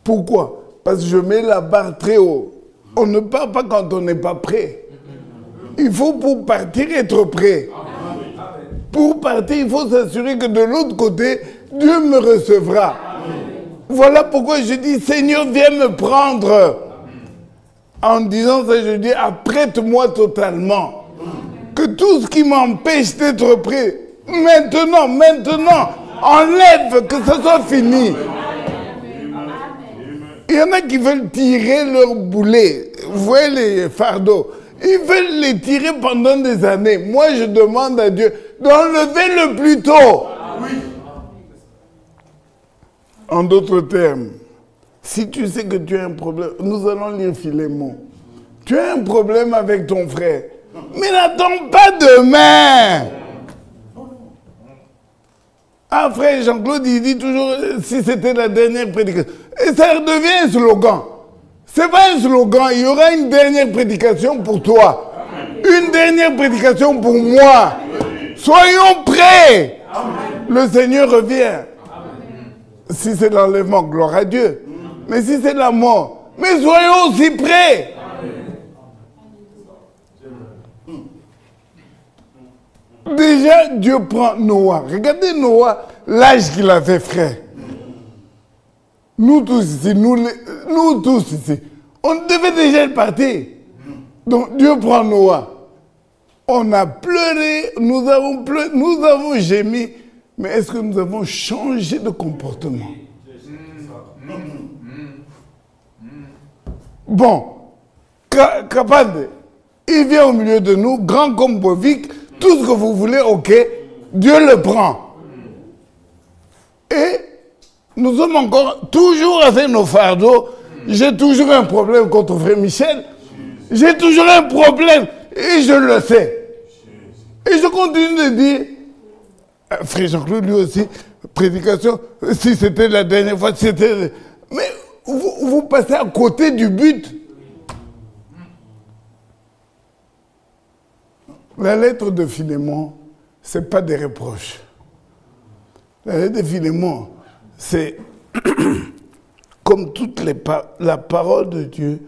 Pourquoi? Parce que je mets la barre très haut. On ne part pas quand on n'est pas prêt. Il faut pour partir être prêt. Pour partir, il faut s'assurer que de l'autre côté, Dieu me recevra. Voilà pourquoi je dis, Seigneur, viens me prendre. En disant ça, je dis, apprête-moi totalement. Que tout ce qui m'empêche d'être prêt, maintenant, enlève, que ce soit fini. Il y en a qui veulent tirer leur boulet. Vous voyez les fardeaux. Ils veulent les tirer pendant des années. Moi, je demande à Dieu d'enlever le plus tôt. En d'autres termes, si tu sais que tu as un problème, nous allons lire Philémon. Tu as un problème avec ton frère, mais n'attends pas demain. Ah, frère Jean-Claude, il dit toujours, si c'était la dernière prédication. Et ça redevient un slogan. C'est pas un slogan, il y aura une dernière prédication pour toi. Une dernière prédication pour moi. Soyons prêts. Le Seigneur revient. Si c'est l'enlèvement, gloire à Dieu. Mais si c'est la mort, mais soyons aussi prêts. Déjà, Dieu prend Noah. Regardez Noah, l'âge qu'il avait, frère. Nous tous ici, on devait déjà partir. Donc Dieu prend Noah. On a pleuré, nous avons gémi, mais est-ce que nous avons changé de comportement? Bon, Kapande, il vient au milieu de nous, grand comme Bovik, tout ce que vous voulez, ok, Dieu le prend. Et nous sommes encore toujours avec nos fardeaux. J'ai toujours un problème contre frère Michel. J'ai toujours un problème et je le sais. Et je continue de dire, frère Jean-Claude lui aussi, prédication, si c'était la dernière fois, c'était... Mais vous passez à côté du but. La lettre de Philémon, ce n'est pas des reproches. La lettre de Philémon, c'est comme toute la parole de Dieu.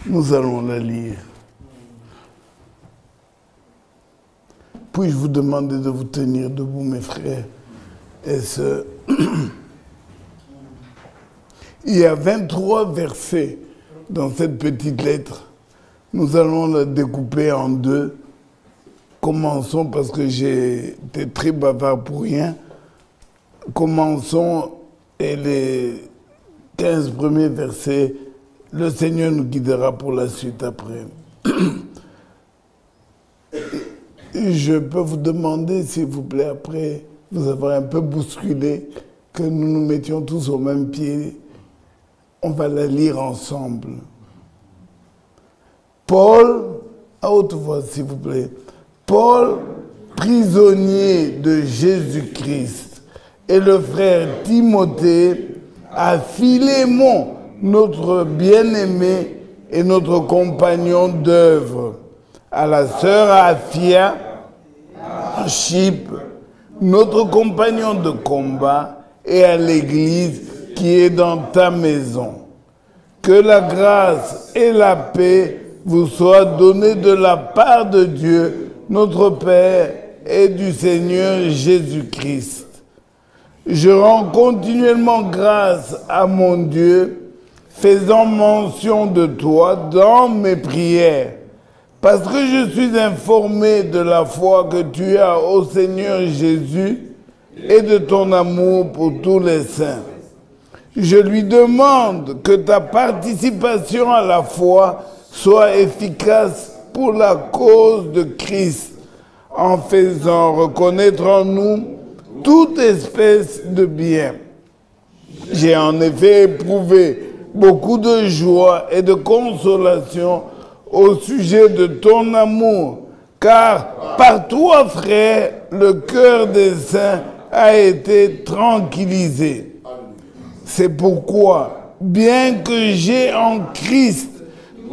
Nous allons la lire. Puis-je vous demander de vous tenir debout, mes frères et sœurs? Il y a 23 versets dans cette petite lettre. Nous allons la découper en deux. Commençons, parce que j'ai été très bavard pour rien. Commençons, et les 15 premiers versets, le Seigneur nous guidera pour la suite après. Je peux vous demander, s'il vous plaît, après vous avoir un peu bousculé, que nous nous mettions tous au même pied. On va la lire ensemble. Paul, à haute voix, s'il vous plaît. Paul, prisonnier de Jésus-Christ, et le frère Timothée, à Philémon, notre bien-aimé et notre compagnon d'œuvre, à la sœur Aphia, à Chypre, notre compagnon de combat, et à l'Église qui est dans ta maison. Que la grâce et la paix vous soient données de la part de Dieu, notre Père, et du Seigneur Jésus-Christ. Je rends continuellement grâce à mon Dieu, faisant mention de toi dans mes prières, parce que je suis informé de la foi que tu as au Seigneur Jésus et de ton amour pour tous les saints. Je lui demande que ta participation à la foi soit efficace pour la cause de Christ, en faisant reconnaître en nous toute espèce de bien. J'ai en effet éprouvé beaucoup de joie et de consolation au sujet de ton amour, car par toi, frère, le cœur des saints a été tranquillisé. C'est pourquoi, bien que j'ai en Christ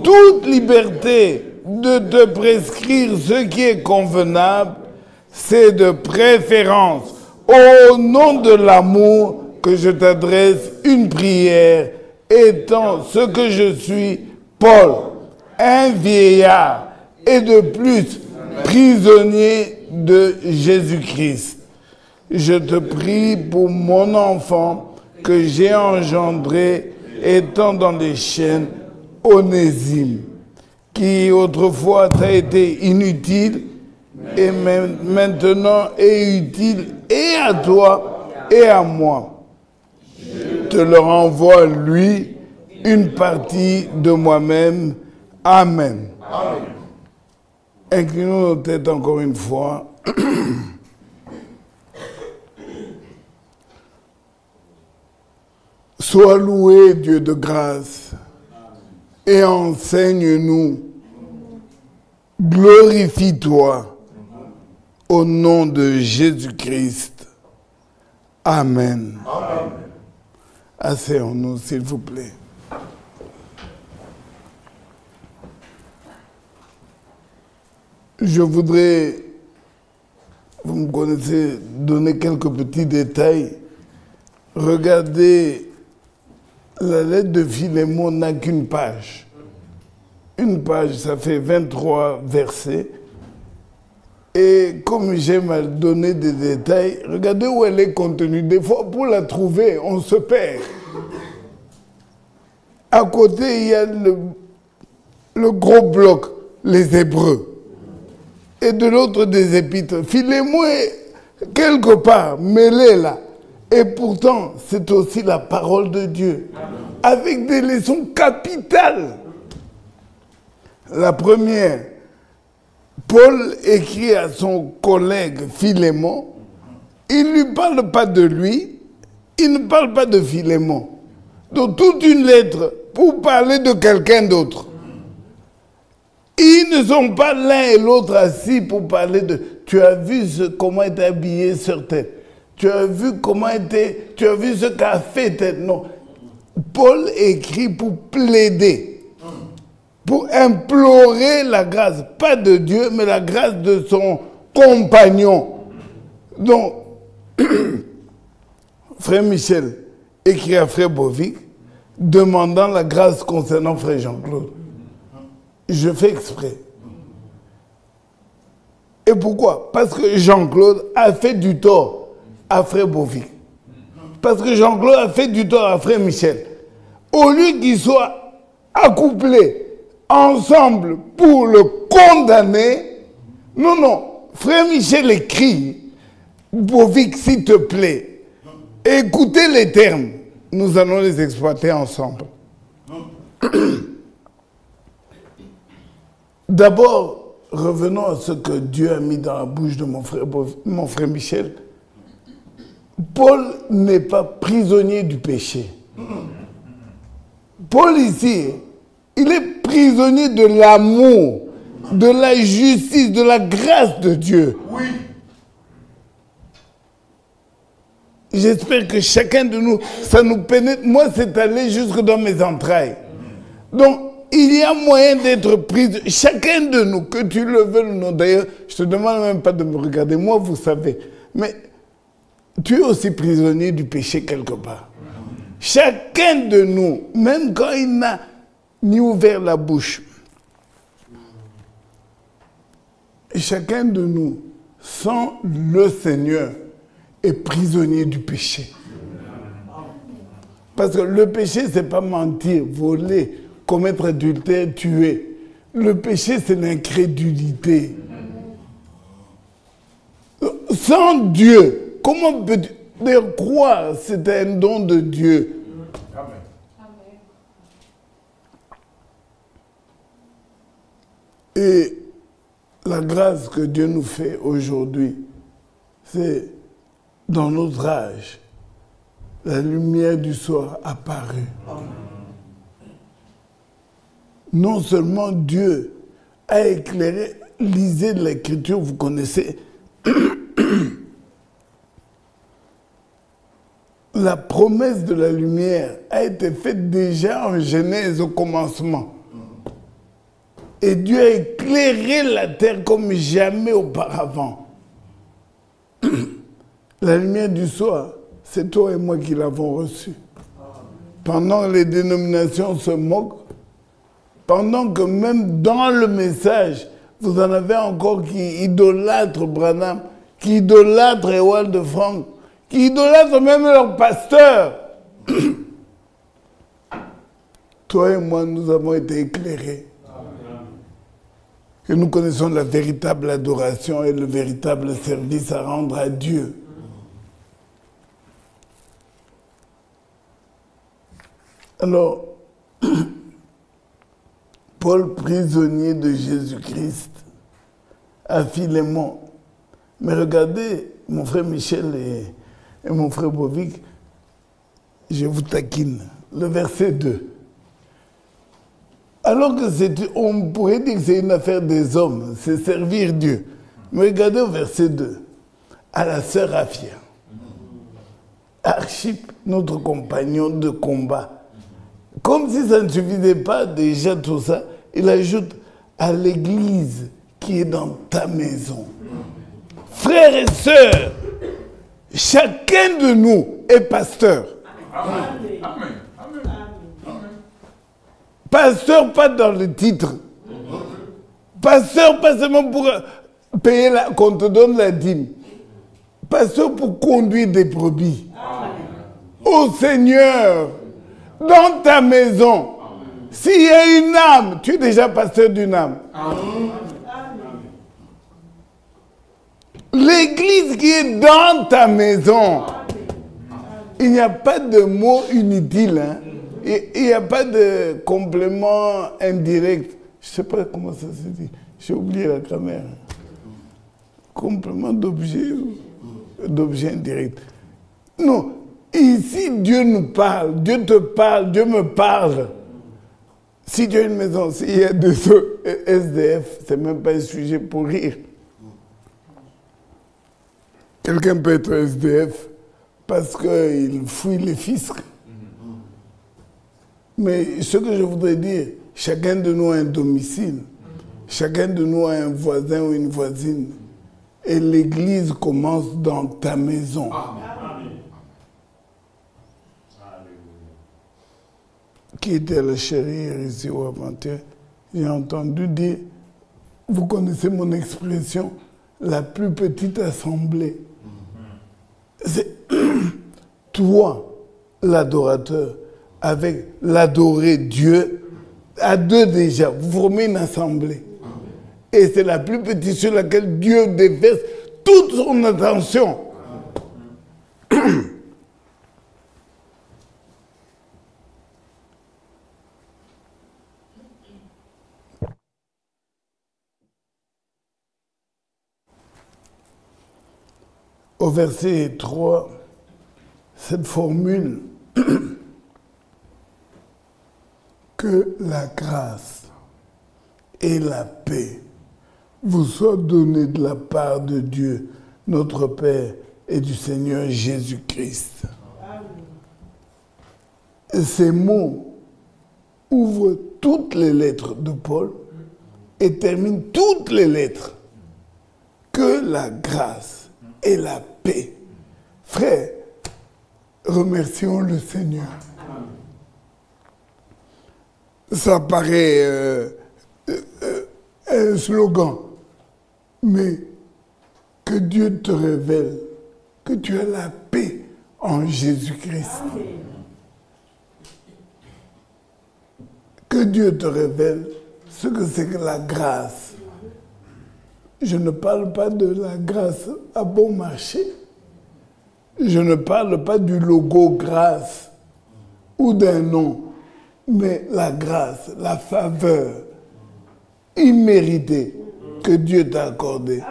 toute liberté de te prescrire ce qui est convenable, c'est de préférence au nom de l'amour que je t'adresse une prière, étant ce que je suis, Paul, un vieillard, et de plus prisonnier de Jésus-Christ. Je te prie pour mon enfant que j'ai engendré étant dans les chaînes, Onésime, qui autrefois t'a été inutile et maintenant est utile et à toi et à moi. Je te le renvoie, lui, une partie de moi-même. Amen. Amen. Inclinons nos têtes encore une fois. Sois loué, Dieu de grâce, et enseigne-nous. Glorifie-toi au nom de Jésus-Christ. Amen. Amen. Asseyons-nous, s'il vous plaît. Je voudrais, vous me connaissez, donner quelques petits détails. Regardez, la lettre de Philémon n'a qu'une page. Une page, ça fait 23 versets. Et comme j'aime à donner des détails, regardez où elle est contenue. Des fois, pour la trouver, on se perd. À côté, il y a le gros bloc, les Hébreux. Et de l'autre, des Épîtres. Philémon est quelque part mêlé là. Et pourtant, c'est aussi la parole de Dieu. Avec des leçons capitales. La première, Paul écrit à son collègue Philémon. Il ne lui parle pas de lui. Il ne parle pas de Philémon. Donc toute une lettre pour parler de quelqu'un d'autre. Ils ne sont pas l'un et l'autre assis pour parler de... Tu as vu comment était habillé sur tête. Tu as vu tu as vu ce qu'a fait tête. Non. Paul écrit pour plaider, pour implorer la grâce, pas de Dieu, mais la grâce de son compagnon. Donc, frère Michel écrit à frère Bovic, demandant la grâce concernant frère Jean-Claude. Je fais exprès. Et pourquoi? Parce que Jean-Claude a fait du tort à frère Bovic. Parce que Jean-Claude a fait du tort à frère Michel. Au lieu qu'ils soient accouplés ensemble pour le condamner, non, frère Michel écrit, Bovic, s'il te plaît, écoutez les termes, nous allons les exploiter ensemble. D'abord, revenons à ce que Dieu a mis dans la bouche de mon frère Michel. Paul n'est pas prisonnier du péché. Paul ici, il est prisonnier de l'amour, de la justice, de la grâce de Dieu. Oui. J'espère que chacun de nous, ça nous pénètre. Moi, c'est allé jusque dans mes entrailles. Donc, il y a moyen d'être prisonnier. Chacun de nous, que tu le veuilles ou non. D'ailleurs, je te demande même pas de me regarder. Moi, vous savez. Mais tu es aussi prisonnier du péché quelque part. Chacun de nous, même quand il n'a ni ouvert la bouche, chacun de nous, sans le Seigneur, est prisonnier du péché. Parce que le péché, c'est pas mentir, voler, commettre adultère, tuer. Le péché, c'est l'incrédulité. Sans Dieu, comment peux-tu croire? C'est un don de Dieu. Et la grâce que Dieu nous fait aujourd'hui, c'est dans notre âge, la lumière du soir apparue. non seulement Dieu a éclairé, lisez l'Écriture, vous connaissez, la promesse de la lumière a été faite déjà en Genèse au commencement. Et Dieu a éclairé la terre comme jamais auparavant. La lumière du soir, c'est toi et moi qui l'avons reçue. Pendant que les dénominations se moquent, pendant que même dans le message, vous en avez encore qui idolâtrent Branham, qui idolâtrent Ewald de Franck, qui idolâtrent même leur pasteur. Toi et moi, nous avons été éclairés. Et nous connaissons la véritable adoration et le véritable service à rendre à Dieu. Alors, Paul, prisonnier de Jésus-Christ, à Philémon. Mais regardez, mon frère Michel et mon frère Bovic, je vous taquine. Le verset 2. Alors que on pourrait dire que c'est une affaire des hommes, c'est servir Dieu. Mais regardez au verset 2. À la sœur Afia, Archip, notre compagnon de combat. Comme si ça ne suffisait pas déjà tout ça, il ajoute à l'église qui est dans ta maison. Frères et sœurs, chacun de nous est pasteur. Amen. Amen. Pasteur, pas dans le titre. Pasteur, pas seulement pour payer qu'on te donne la dîme. Pasteur pour conduire des brebis. Au Seigneur, dans ta maison. S'il y a une âme, tu es déjà pasteur d'une âme. L'église qui est dans ta maison. Il n'y a pas de mot inutile. Hein? Il n'y a pas de complément indirect. Je ne sais pas comment ça se dit. J'ai oublié la grammaire. Complément d'objet indirect. Non. Ici, Dieu nous parle. Dieu te parle. Dieu me parle. Si tu as une maison, s'il y a des SDF, ce n'est même pas un sujet pour rire. Quelqu'un peut être SDF parce qu'il fouille les fiscs. Mais ce que je voudrais dire, chacun de nous a un domicile, chacun de nous a un voisin ou une voisine. Et l'église commence dans ta maison. Amen. Qui était le chérir ici au avant-hier, j'ai entendu dire, vous connaissez mon expression, la plus petite assemblée. C'est toi, l'adorateur, avec l'adoré Dieu, à deux déjà, vous formez une assemblée. Et c'est la plus petite sur laquelle Dieu déverse toute son attention. Au verset 3, cette formule que la grâce et la paix vous soient données de la part de Dieu, notre Père, et du Seigneur Jésus-Christ. Ces mots ouvrent toutes les lettres de Paul et terminent toutes les lettres. Que la grâce et la paix. Frère, remercions le Seigneur. Ça paraît un slogan, mais que Dieu te révèle que tu as la paix en Jésus-Christ. Que Dieu te révèle ce que c'est que la grâce. Je ne parle pas de la grâce à bon marché. Je ne parle pas du logo grâce ou d'un nom, mais la grâce, la faveur imméritée que Dieu t'a accordée.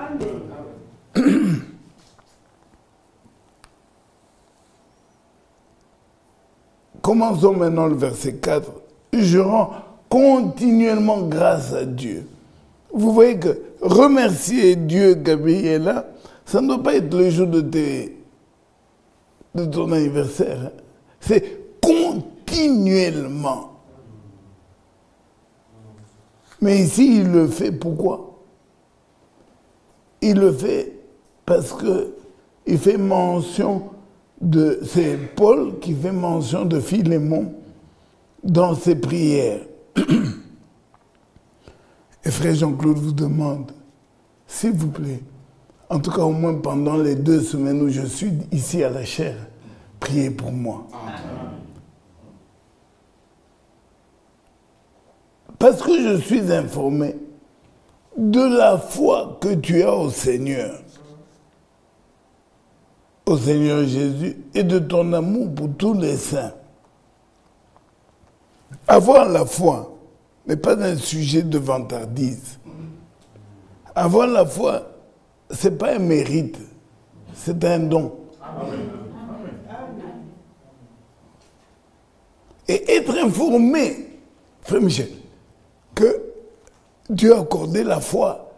Commençons maintenant le verset 4. Je rends continuellement grâce à Dieu. Vous voyez que remercier Dieu, Gabriela, ça ne doit pas être le jour de ton anniversaire. Hein. C'est continuellement. Mais ici, il le fait pourquoi? Il le fait parce qu'il fait mention de... C'est Paul qui fait mention de Philémon dans ses prières. Et frère Jean-Claude vous demande, s'il vous plaît, en tout cas au moins pendant les 2 semaines où je suis ici à la chaire, priez pour moi. Parce que je suis informé de la foi que tu as au Seigneur Jésus, et de ton amour pour tous les saints. Avoir la foi n'est pas un sujet de vantardise. Avoir la foi, ce n'est pas un mérite, c'est un don. Amen. Et être informé, frère Michel, que Dieu a accordé la foi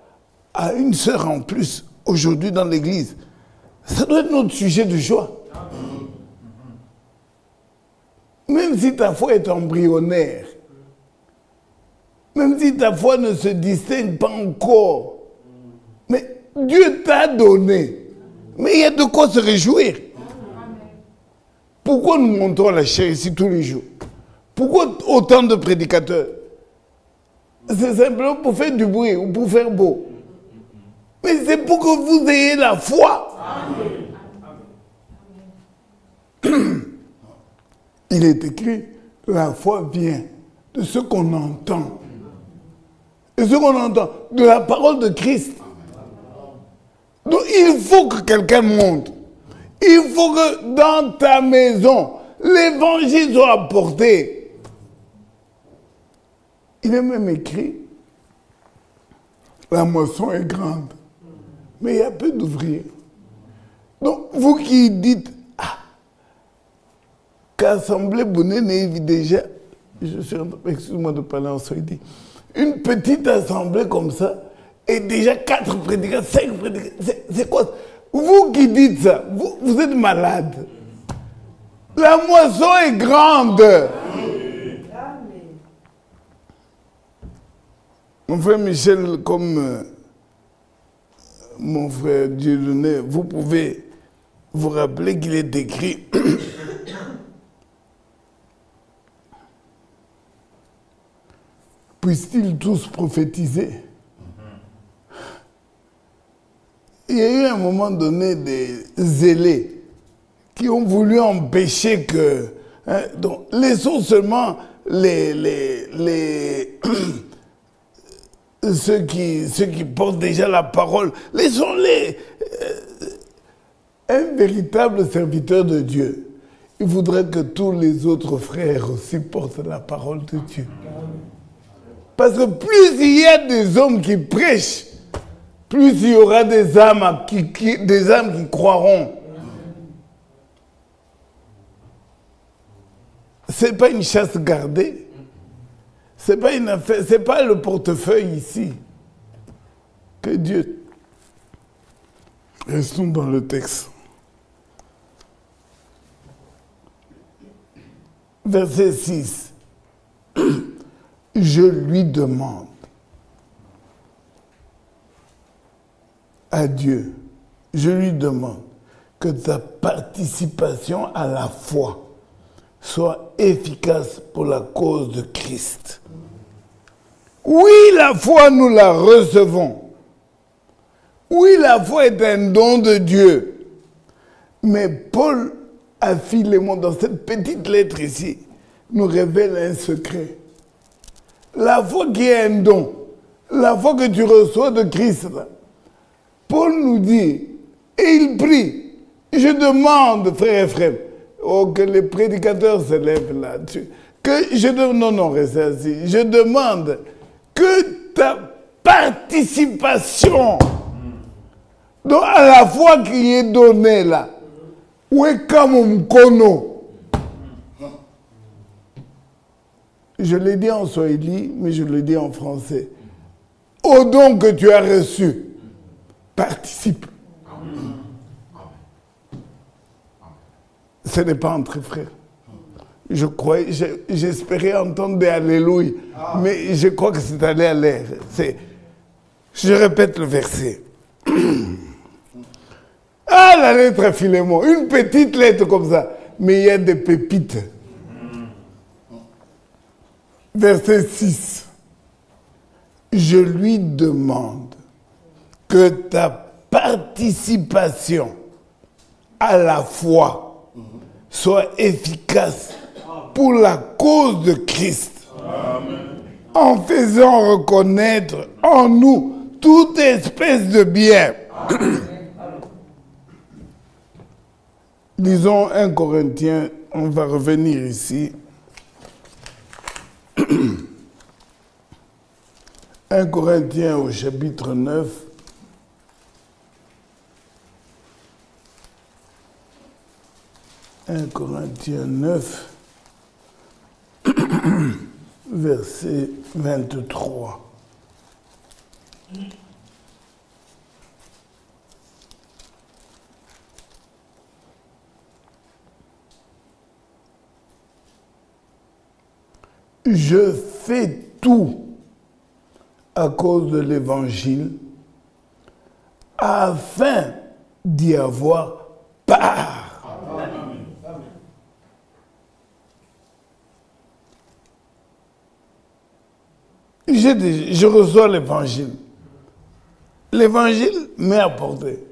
à une sœur en plus aujourd'hui dans l'église, ça doit être notre sujet de joie. Même si ta foi est embryonnaire, même si ta foi ne se distingue pas encore, mais Dieu t'a donné. Mais il y a de quoi se réjouir. Pourquoi nous montons la chair ici tous les jours? Pourquoi autant de prédicateurs? C'est simplement pour faire du bruit ou pour faire beau. Mais c'est pour que vous ayez la foi. Il est écrit, la foi vient de ce qu'on entend. Et ce qu'on entend, de la parole de Christ. Donc il faut que quelqu'un monte. Il faut que dans ta maison, l'évangile soit apporté. Il est même écrit, la moisson est grande, mais il y a peu d'ouvriers. Donc vous qui dites, qu'Assemblée Bonnet déjà, excuse-moi de parler en Swahili, une petite assemblée comme ça, et déjà 4 prédicateurs, 5 prédicateurs, c'est quoi? Vous qui dites ça, vous êtes malade. La moisson est grande. Mon frère Michel, comme mon frère Dieudonné, vous pouvez vous rappeler qu'il est écrit puissent-ils tous prophétiser? Il y a eu à un moment donné des zélés qui ont voulu empêcher que... Hein, donc, laissons seulement ceux qui portent déjà la parole, laissons-les. Un véritable serviteur de Dieu, il voudrait que tous les autres frères aussi portent la parole de Dieu. Parce que plus il y a des hommes qui prêchent, plus il y aura des âmes qui croiront. Ce n'est pas une chasse gardée. Ce n'est pas une affaire, ce n'est pas le portefeuille ici. Que Dieu... Restons dans le texte. Verset 6. Je lui demande à Dieu, je lui demande que ta participation à la foi soit efficace pour la cause de Christ. Oui, la foi, nous la recevons. Oui, la foi est un don de Dieu. Mais Paul à Philémon, dans cette petite lettre ici, nous révèle un secret. La foi qui est un don, la foi que tu reçois de Christ, là, Paul nous dit, et il prie, je demande, frère et frère, que les prédicateurs se lèvent là-dessus, non, restez assis, je demande que ta participation donc à la foi qui est donnée là, Je l'ai dit en swahili, mais je le dis en français. Au don que tu as reçu, participe. Ce n'est pas entre frères. Je croyais, j'espérais entendre des alléluia, mais je crois que c'est allé à l'air. Je répète le verset. Ah, la lettre à Philémon, une petite lettre comme ça, mais il y a des pépites. Verset 6. Je lui demande que ta participation à la foi soit efficace pour la cause de Christ. Amen. En faisant reconnaître en nous toute espèce de bien. Disons 1 Corinthiens, on va revenir ici. 1 Corinthiens au chapitre 9. « 1 Corinthiens 9, verset 23. Je fais tout à cause de l'Évangile afin d'y avoir part. Je reçois l'Évangile. L'Évangile m'est apporté.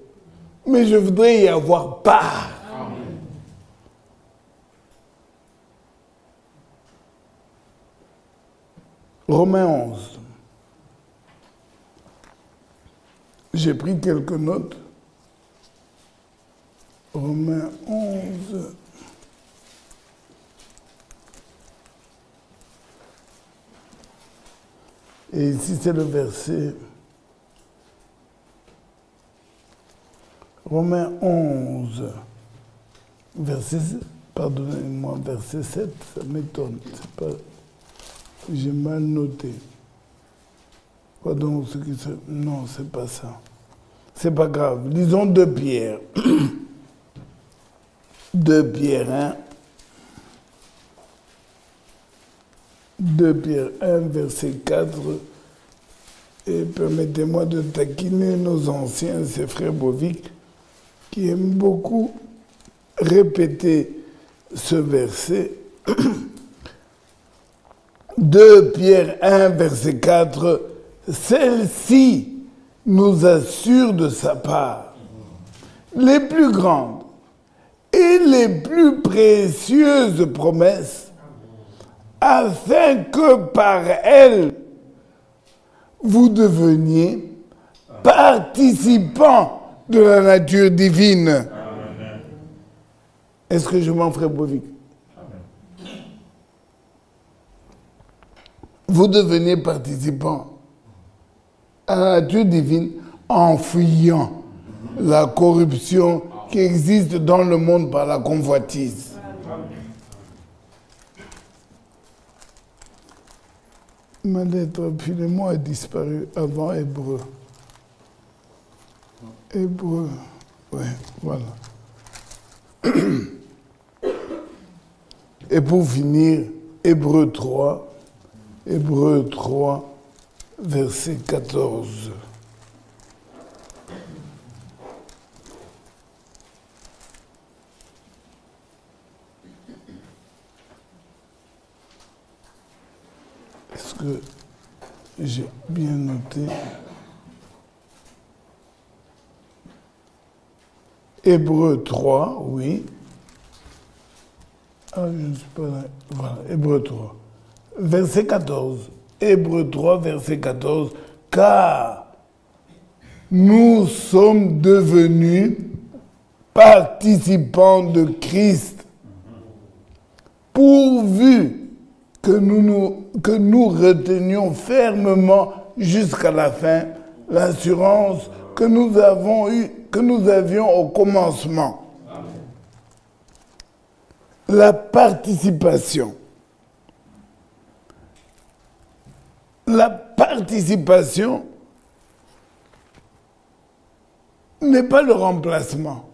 Mais je voudrais y avoir part. Amen. Romains 11. J'ai pris quelques notes. Romains 11. Et ici, c'est le verset. Romains 11, verset 7, ça m'étonne. J'ai mal noté. Quoi donc ce qui se... Non, c'est pas ça. C'est pas grave. Lisons 2 Pierre. 2 Pierre 1. 2 Pierre 1, verset 4, et permettez-moi de taquiner nos anciens, ces frères Bovic, qui aiment beaucoup répéter ce verset. 2 Pierre 1, verset 4, celle-ci nous assure de sa part les plus grandes et les plus précieuses promesses, afin que par elle, vous deveniez participants de la nature divine. Amen. Est-ce que je m'en ferai Bovic? Vous devenez participants à la nature divine en fuyant la corruption qui existe dans le monde par la convoitise. Ma lettre Philémon a disparu avant Hébreu. Hébreu, ouais, voilà. Et pour finir, Hébreu 3, verset 14. Est-ce que j'ai bien noté? Hébreu 3, oui. Ah, je ne suis pas là. Voilà, Hébreu 3. Verset 14. Hébreu 3, verset 14. Car nous sommes devenus participants de Christ, pourvu que nous retenions fermement jusqu'à la fin l'assurance que nous avions au commencement. Amen. La participation la participation n'est pas le remplacement.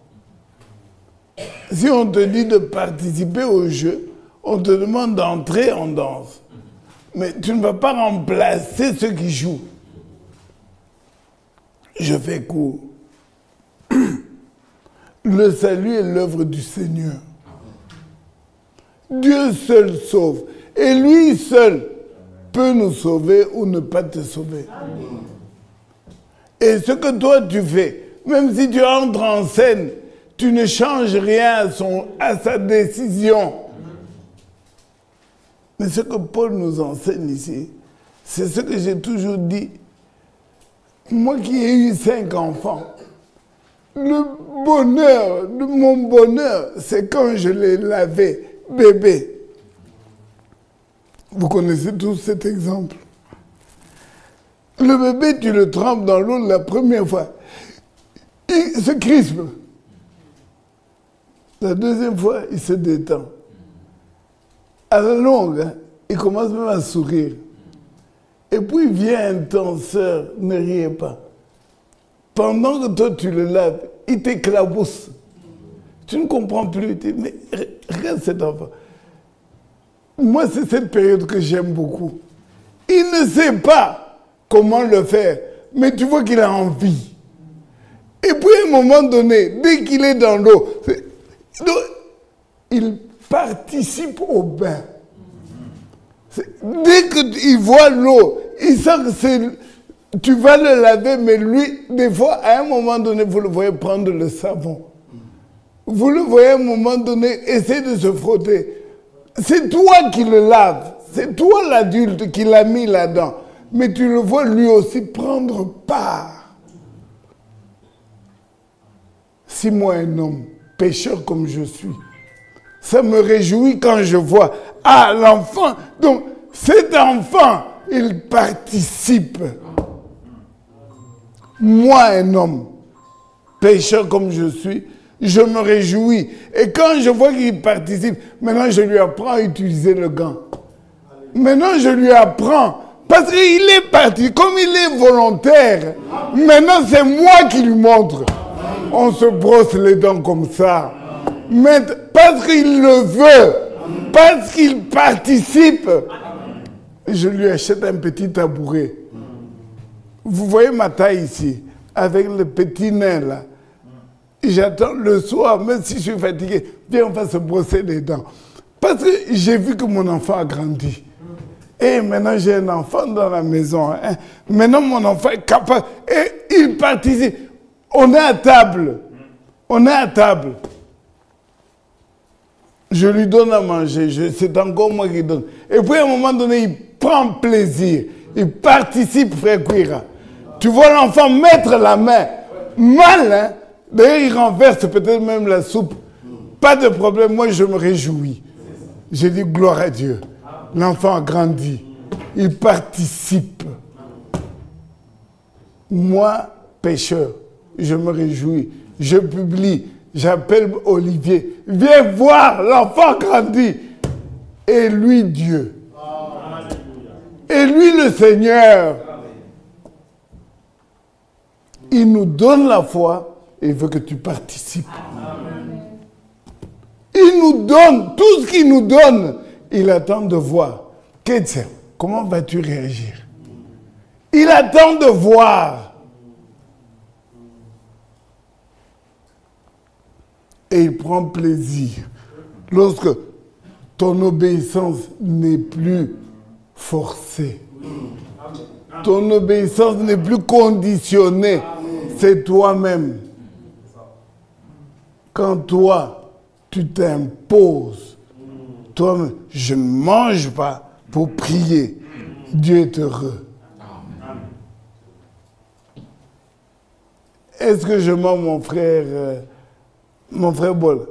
Si on te dit de participer au jeu, on te demande d'entrer en danse. Mais tu ne vas pas remplacer ceux qui jouent. Je fais court. Le salut est l'œuvre du Seigneur. Dieu seul sauve. Et lui seul peut nous sauver ou ne pas te sauver. Et ce que toi tu fais, même si tu entres en scène, tu ne changes rien à sa décision. Mais ce que Paul nous enseigne ici, c'est ce que j'ai toujours dit. Moi qui ai eu 5 enfants, le bonheur, mon bonheur, c'est quand je les lavais, bébé. Vous connaissez tous cet exemple. Le bébé, tu le trempes dans l'eau la première fois. Il se crispe. La deuxième fois, il se détend. À la longue, hein, il commence même à sourire. Et puis vient un tenseur, ne riez pas. Pendant que toi tu le laves, il t'éclabousse. Tu ne comprends plus. Tu dis, mais regarde cet enfant. Moi, c'est cette période que j'aime beaucoup. Il ne sait pas comment le faire, mais tu vois qu'il a envie. Et puis à un moment donné, dès qu'il est dans l'eau, il participe au bain. Dès qu'il voit l'eau, il sent que tu vas le laver, mais lui, des fois, à un moment donné, vous le voyez prendre le savon. Vous le voyez à un moment donné essayer de se frotter. C'est toi qui le laves. C'est toi l'adulte qui l'a mis là-dedans. Mais tu le vois lui aussi prendre part. Si moi, un homme, pécheur comme je suis, ça me réjouit quand je vois, ah, l'enfant, donc cet enfant, il participe. Moi, un homme, pécheur comme je suis, je me réjouis. Et quand je vois qu'il participe, maintenant je lui apprends à utiliser le gant. Maintenant je lui apprends, parce qu'il est parti, comme il est volontaire, maintenant c'est moi qui lui montre. On se brosse les dents comme ça. Mais parce qu'il le veut, parce qu'il participe, je lui achète un petit tabouret. Vous voyez ma taille ici, avec le petit nain là. J'attends le soir, même si je suis fatigué, viens, on va se brosser les dents. Parce que j'ai vu que mon enfant a grandi. Et maintenant, j'ai un enfant dans la maison. Hein. Maintenant, mon enfant est capable. Et il participe. On est à table. On est à table. Je lui donne à manger. C'est encore moi qui donne. Et puis, à un moment donné, il prend plaisir. Il participe, frère Kouira. Tu vois l'enfant mettre la main. Mal, hein? D'ailleurs, il renverse peut-être même la soupe. Pas de problème, moi je me réjouis. Je dis gloire à Dieu. L'enfant a grandi. Il participe. Moi, pécheur, je me réjouis. Je publie. J'appelle Olivier. Viens voir, l'enfant grandit. Et lui, Dieu. Et lui, le Seigneur. Il nous donne la foi. Et il veut que tu participes. Amen. Il nous donne, tout ce qu'il nous donne, il attend de voir. Comment vas-tu réagir? Il attend de voir. Et il prend plaisir lorsque ton obéissance n'est plus forcée. Ton obéissance n'est plus conditionnée. C'est toi-même. Quand toi, tu t'imposes, toi-même, je ne mange pas pour prier, Dieu est heureux. Est-ce que je mens, mon frère Bol?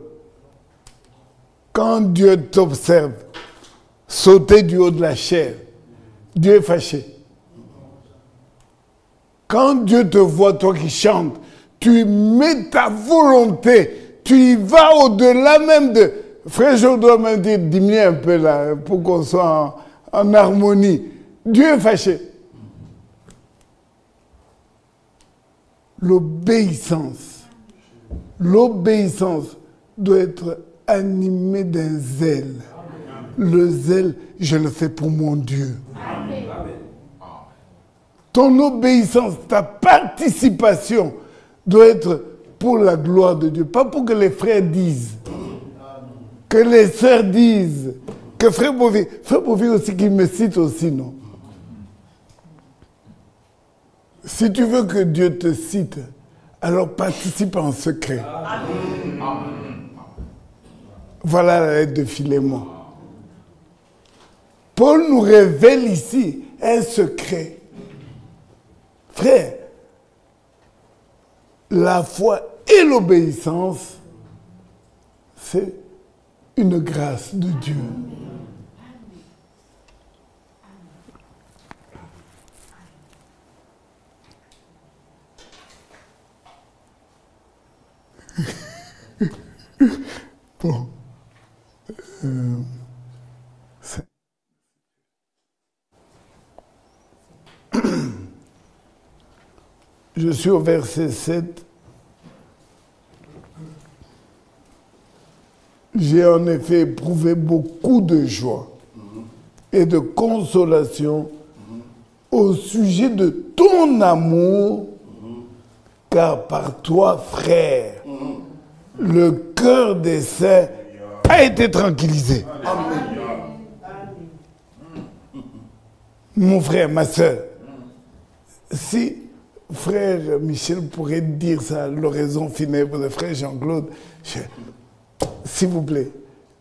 Quand Dieu t'observe, sauter du haut de la chair, Dieu est fâché. Quand Dieu te voit, toi qui chantes, tu mets ta volonté. Tu y vas au-delà même de... Frère, je dois même dire, diminue un peu là, pour qu'on soit en harmonie. Dieu est fâché. l'obéissance. L'obéissance doit être animée d'un zèle. Le zèle, je le fais pour mon Dieu. Ton obéissance, ta participation doit être pour la gloire de Dieu. Pas pour que les frères disent, que les sœurs disent, que frère Bovie aussi qui me cite aussi, non? Si tu veux que Dieu te cite, alors participe en secret. Voilà la lettre de Philémon. Paul nous révèle ici un secret. Frère, la foi et l'obéissance, c'est une grâce de Dieu. Bon. Je suis au verset 7. J'ai en effet éprouvé beaucoup de joie et de consolation au sujet de ton amour, car par toi, frère, le cœur des saints a été tranquillisé. Mon frère, ma soeur, si frère Michel pourrait dire ça à l'oraison funèbre de frère Jean-Claude, s'il vous plaît,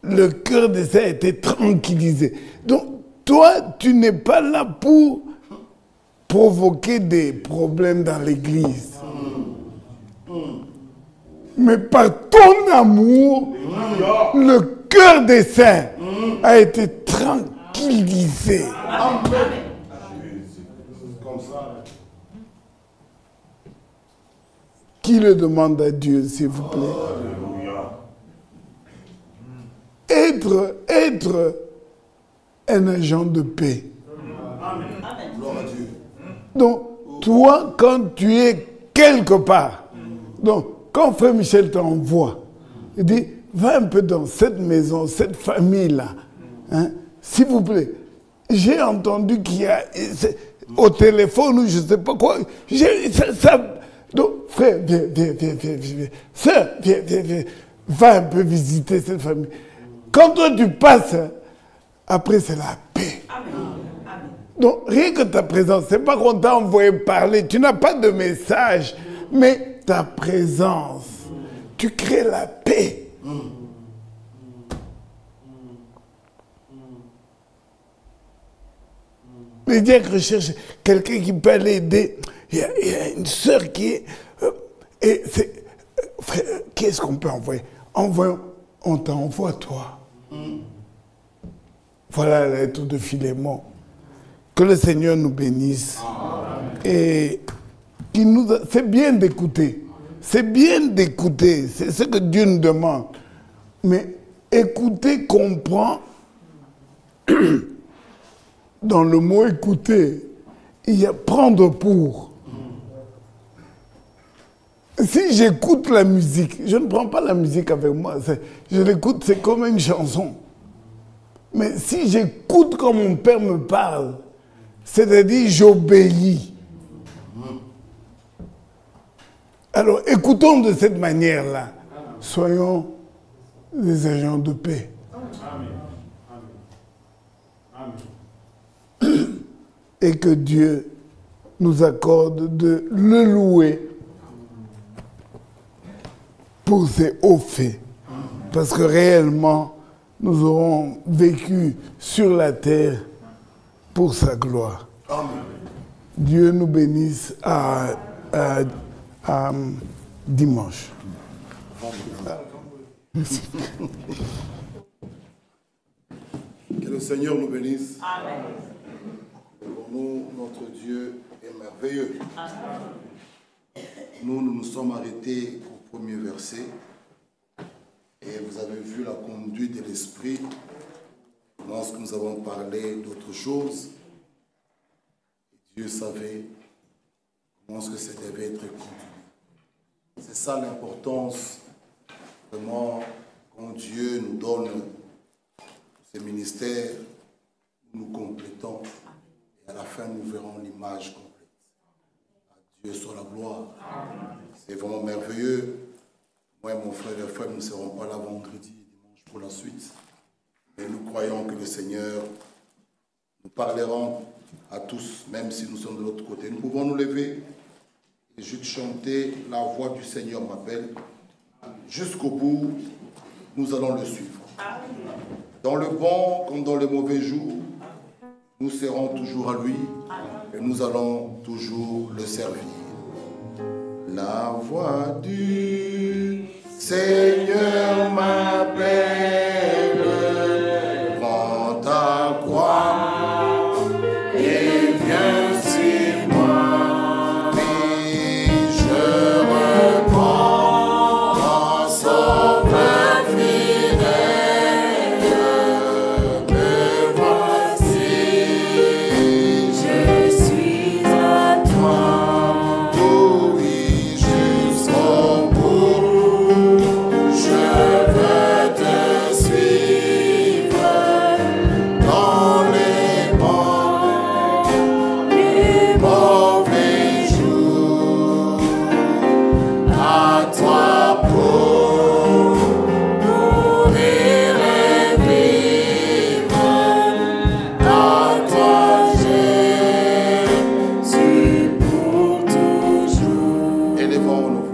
le cœur de ça a été tranquillisé. Donc, toi, tu n'es pas là pour provoquer des problèmes dans l'église. Mais par ton amour, le cœur des saints a été tranquillisé. Qui le demande à Dieu, s'il vous plaît? Être un agent de paix. Donc, toi, quand tu es quelque part, donc, quand frère Michel t'envoie, il dit, va un peu dans cette maison, cette famille-là, hein, s'il vous plaît. J'ai entendu qu'il y a, au téléphone ou je ne sais pas quoi, donc, frère, viens. Sœur, viens. Va un peu visiter cette famille. Quand toi tu passes, après c'est la paix. Donc, rien que ta présence, c'est pas qu'on t'a envoyé parler, tu n'as pas de message, mais ta présence, tu crées la paix. Les diacres recherchent quelqu'un qui peut l'aider. Il y a une sœur qui est... et c'est... frère, qu'est-ce qu'on peut envoyer? On t'envoie toi. Voilà la lettre de Philémon. Que le Seigneur nous bénisse. Et c'est bien d'écouter. C'est bien d'écouter. C'est ce que Dieu nous demande. Mais écouter comprend... Dans le mot écouter, il y a prendre pour. Si j'écoute la musique, je ne prends pas la musique avec moi. Je l'écoute, c'est comme une chanson. Mais si j'écoute comme mon père me parle, c'est-à-dire j'obéis. Alors écoutons de cette manière-là. Soyons des agents de paix. Et que Dieu nous accorde de le louer pour ses hauts faits. Parce que réellement, nous aurons vécu sur la terre pour sa gloire. Amen. Dieu nous bénisse à dimanche. Que le Seigneur nous bénisse. Amen. Pour nous, notre Dieu est merveilleux. Nous nous sommes arrêtés au premier verset et vous avez vu la conduite de l'Esprit lorsque nous avons parlé d'autre chose. Dieu savait comment ce que ça devait être conduit. C'est ça l'importance, vraiment, quand Dieu nous donne ces ministères, nous complétons. Et à la fin, nous verrons l'image complète. À Dieu soit la gloire. C'est vraiment merveilleux. Moi et mon frère et frère, nous ne serons pas là vendredi et dimanche pour la suite. Mais nous croyons que le Seigneur nous parlera à tous, même si nous sommes de l'autre côté. Nous pouvons nous lever et juste chanter « La voix du Seigneur m'appelle ». Jusqu'au bout, nous allons le suivre. Dans le bon comme dans le mauvais jour, nous serons toujours à lui et nous allons toujours le servir. La voix du Seigneur m'appelle, prends ta croix et viens sur moi. Puis je reprends mon sauveur fidèle, me voici, Je suis à toi. oui, jusqu'au bout. Je veux te suivre dans les bons, les mauvais jours. À toi pour mourir et vivre. À toi je suis pour toujours. élevons nos voix.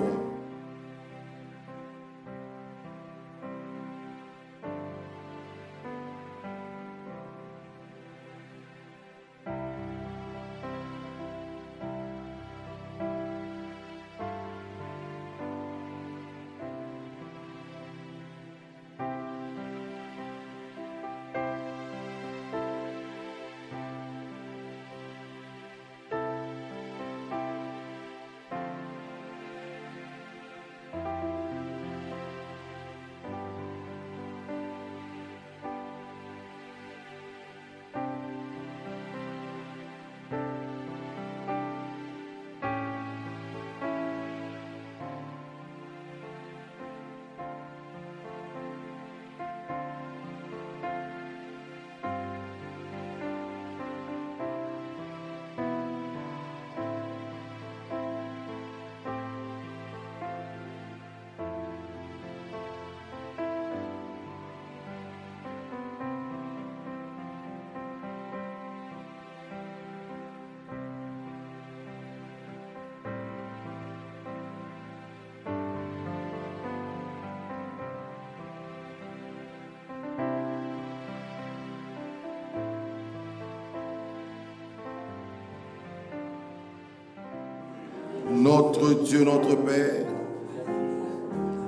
Notre Dieu, notre Père,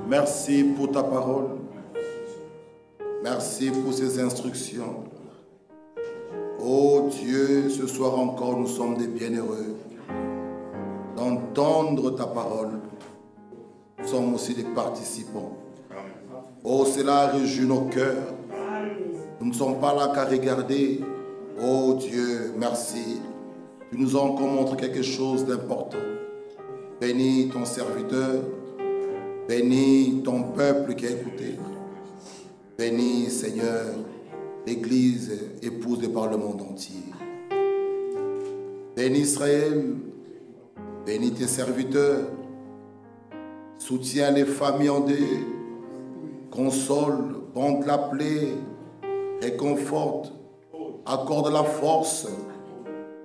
merci pour ta parole. Merci pour ces instructions. Oh Dieu, ce soir encore, nous sommes des bienheureux d'entendre ta parole. Nous sommes aussi des participants. Oh, cela réjouit nos cœurs. Nous ne sommes pas là qu'à regarder. Oh Dieu, merci. Tu nous as encore montré quelque chose d'important. Bénis ton serviteur. Bénis ton peuple qui a écouté. Bénis, Seigneur, l'Église épouse par le monde entier. Bénis Israël. Bénis tes serviteurs. Soutiens les familles en deuil. Console, bande la plaie, réconforte, accorde la force.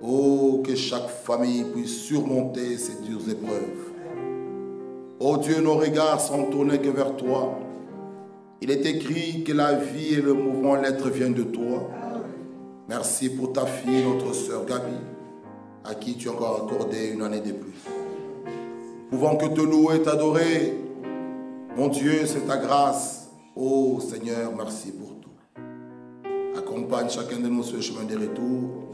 Oh, que chaque famille puisse surmonter ces dures épreuves. Oh Dieu, nos regards sont tournés que vers toi. Il est écrit que la vie et le mouvement, l'être viennent de toi. Merci pour ta fille, notre sœur Gabi, à qui tu as encore accordé une année de plus. Nous pouvons que te louer et t'adorer. Mon Dieu, c'est ta grâce. Oh Seigneur, merci pour tout. Accompagne chacun de nous sur le chemin des retours.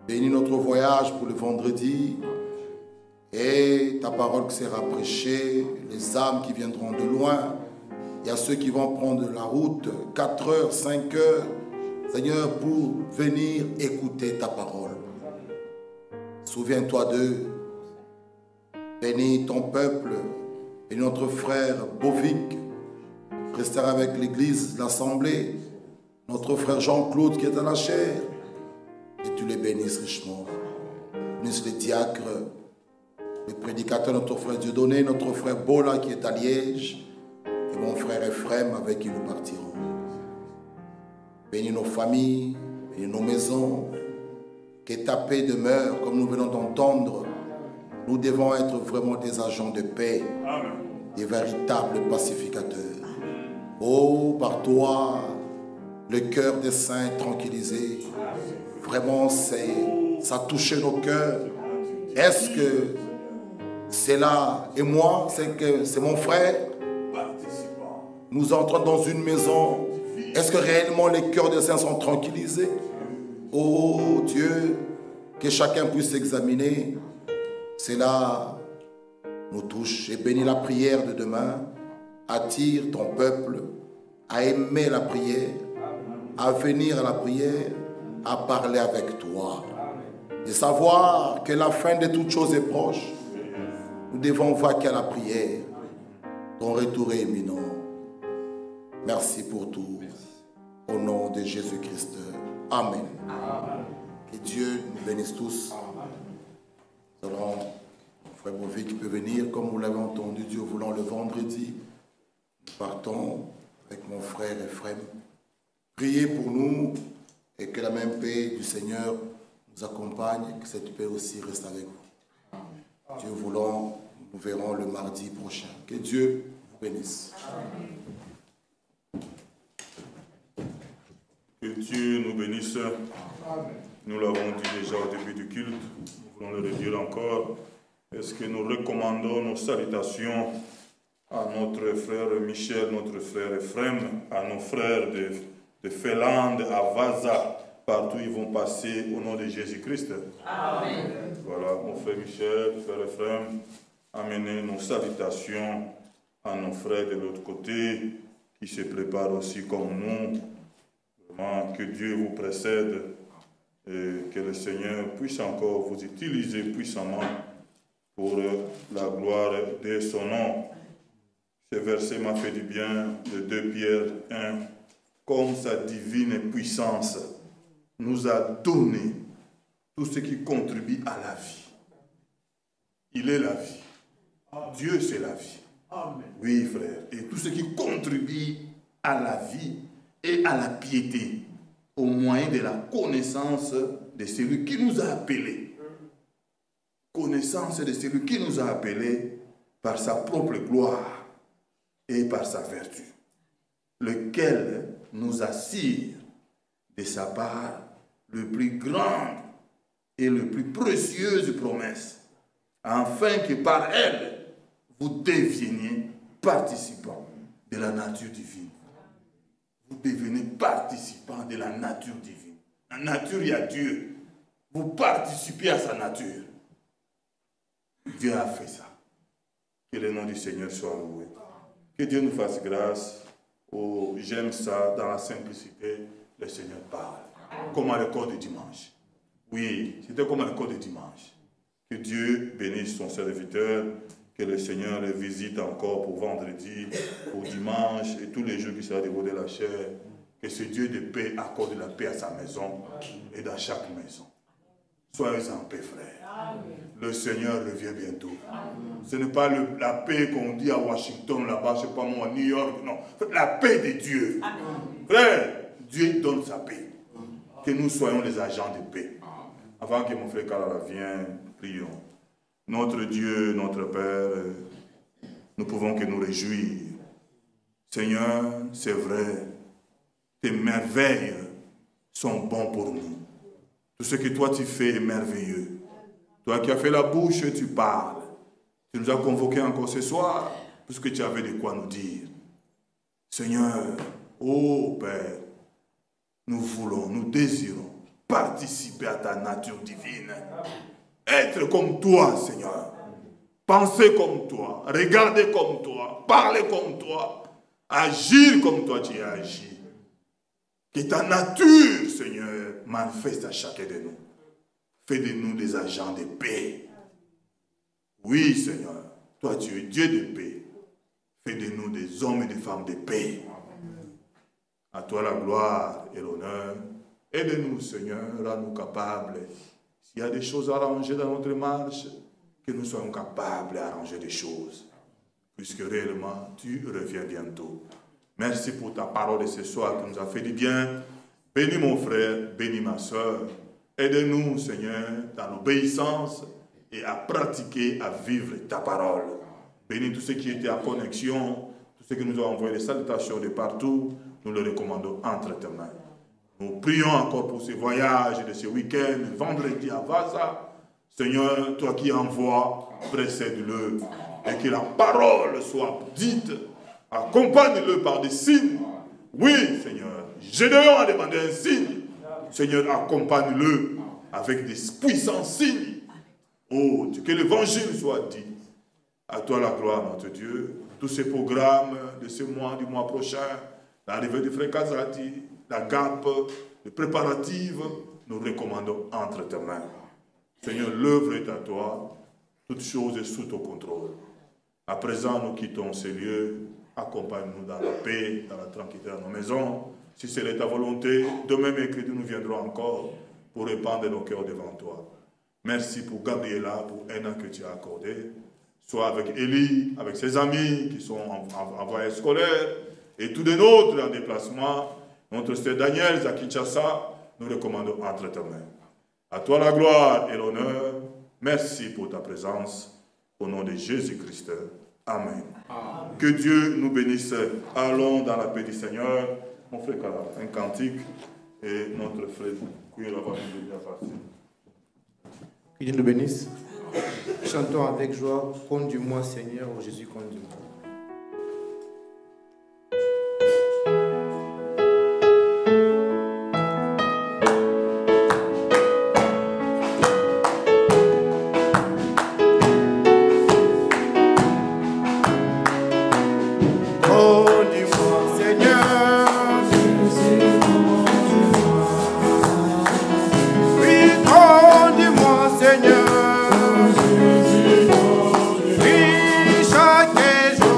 Bénis notre voyage pour le vendredi. Et ta parole qui sera prêchée, les âmes qui viendront de loin. Il y a ceux qui vont prendre la route 4 heures, 5 heures. Seigneur, pour venir écouter ta parole. Souviens-toi d'eux. Bénis ton peuple Et notre frère Bovic restera avec l'église, l'assemblée. Notre frère Jean-Claude qui est à la chair. Et tu les bénisses richement. Bénisse les diacres, les prédicateurs, notre frère Dieudonné, notre frère Bola qui est à Liège. Et mon frère Ephraim avec qui nous partirons. Bénis nos familles, bénis nos maisons. Que ta paix demeure, comme nous venons d'entendre. Nous devons être vraiment des agents de paix. Amen. Des véritables pacificateurs. Oh, par toi, le cœur des saints est tranquillisé. Vraiment, ça a touché nos cœurs. Est-ce que c'est là, et moi, c'est mon frère? Nous entrons dans une maison. Est-ce que réellement les cœurs des saints sont tranquillisés? Oh Dieu, que chacun puisse s'examiner. Cela nous touche et bénis la prière de demain. Attire ton peuple à aimer la prière, à venir à la prière, à parler avec toi. Et savoir que la fin de toutes choses est proche. Nous devons vaquer à la prière. Ton retour est imminent. Merci pour tout. Au nom de Jésus-Christ. Amen. Que Dieu nous bénisse tous. Nous allons, frère Bovic qui peut venir, comme vous l'avez entendu, Dieu voulant le vendredi. Nous partons avec mon frère Ephraim. Priez pour nous et que la même paix du Seigneur nous accompagne et que cette paix aussi reste avec vous. Dieu voulant, nous verrons le mardi prochain. Que Dieu vous bénisse. Que Dieu nous bénisse. Nous l'avons dit déjà au début du culte. Nous voulons le redire encore. Est-ce que nous recommandons nos salutations à notre frère Michel, notre frère Ephraim, à nos frères de Finlande, à Vaza, partout ils vont passer au nom de Jésus-Christ. Amen. Voilà, mon frère Michel, frère Ephraim, amenez nos salutations à nos frères de l'autre côté qui se préparent aussi comme nous. Vraiment, que Dieu vous précède et que le Seigneur puisse encore vous utiliser puissamment pour la gloire de son nom. Ce verset m'a fait du bien de 2 Pierre 1. Comme sa divine puissance nous a donné tout ce qui contribue à la vie. Il est la vie. Dieu, c'est la vie. Amen. Oui, frère. Et tout ce qui contribue à la vie et à la piété, au moyen de la connaissance de celui qui nous a appelés. Connaissance de celui qui nous a appelés par sa propre gloire et par sa vertu, lequel nous assure de sa part le plus grand et le plus précieuse promesse, afin que par elle, vous deveniez participants de la nature divine. Vous devenez participants de la nature divine. La nature, il y a Dieu. Vous participez à sa nature. Dieu a fait ça. Que le nom du Seigneur soit loué. Que Dieu nous fasse grâce. Oh, j'aime ça, dans la simplicité, le Seigneur parle. Comme à l'école de dimanche. Oui, c'était comme à l'école de dimanche. Que Dieu bénisse son serviteur, que le Seigneur le visite encore pour vendredi, pour dimanche et tous les jours qui sera dévoilé la chair. Que ce Dieu de paix accorde la paix à sa maison et dans chaque maison. Soyez en paix, frère. Le Seigneur revient bientôt. Ce n'est pas la paix qu'on dit à Washington, là-bas, je ne sais pas moi, à New York, non. La paix de Dieu. Frère, Dieu donne sa paix. Que nous soyons les agents de paix. Avant que mon frère Kalala vienne, prions. Notre Dieu, notre Père, nous pouvons que nous réjouir. Seigneur, c'est vrai, tes merveilles sont bonnes pour nous. Tout ce que toi tu fais est merveilleux. Toi qui as fait la bouche, tu parles. Tu nous as convoqués encore ce soir, puisque tu avais de quoi nous dire. Seigneur, ô Père, nous voulons, nous désirons participer à ta nature divine. Être comme toi, Seigneur. Penser comme toi. Regarder comme toi. Parler comme toi. Agir comme toi tu as agi. Que ta nature, Seigneur, manifeste à chacun de nous. Fais de nous des agents de paix. Oui, Seigneur. Toi, tu es Dieu de paix. Fais de nous des hommes et des femmes de paix. À toi la gloire et l'honneur. Aide-nous, Seigneur, rends-nous capables. S'il y a des choses à arranger dans notre marche, que nous soyons capables d'arranger des choses. Puisque réellement, tu reviens bientôt. Merci pour ta parole de ce soir qui nous a fait du bien. Bénis mon frère, bénis ma soeur. Aide-nous, Seigneur, dans l'obéissance et à pratiquer, à vivre ta parole. Bénis tous ceux qui étaient en connexion, tous ceux qui nous ont envoyé des salutations de partout. Nous le recommandons entre tes mains. Nous prions encore pour ce voyage de ce week-end, vendredi à Vaza. Seigneur, toi qui envoies, précède-le. Et que la parole soit dite. Accompagne-le par des signes. Oui, Seigneur. Gédéon a demandé un signe. Seigneur, accompagne-le avec des puissants signes. Oh, que l'évangile soit dit. À toi la gloire, notre Dieu. Tous ces programmes de ce mois, du mois prochain, l'arrivée du frère Kazati, la GAP, les préparatives, nous recommandons entre tes mains. Seigneur, l'œuvre est à toi. Toute chose est sous ton contrôle. À présent, nous quittons ces lieux. Accompagne-nous dans la paix, dans la tranquillité dans nos maisons. Si c'est ta volonté, demain mercredi, nous viendrons encore pour répandre nos cœurs devant toi. Merci pour Gabriela, pour un an que tu as accordé. Soit avec Élie, avec ses amis qui sont en voyage scolaire, et tous les nôtres en déplacement. Notre sœur Daniel, à Kinshasa, nous recommandons entre tes mains. À toi la gloire et l'honneur. Merci pour ta présence. Au nom de Jésus-Christ. Amen. Amen. Que Dieu nous bénisse. Allons dans la paix du Seigneur. Mon frère Kala, un cantique. Et notre frère Kouira va nous bien passer. Que Dieu nous bénisse. Chantons avec joie. Conduis-moi, Seigneur, ô Jésus, conduis-moi. Chaque jour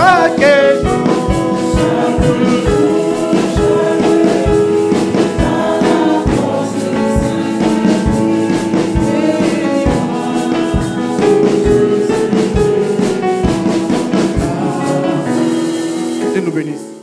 chaque jour. Que Dieu nous bénisse.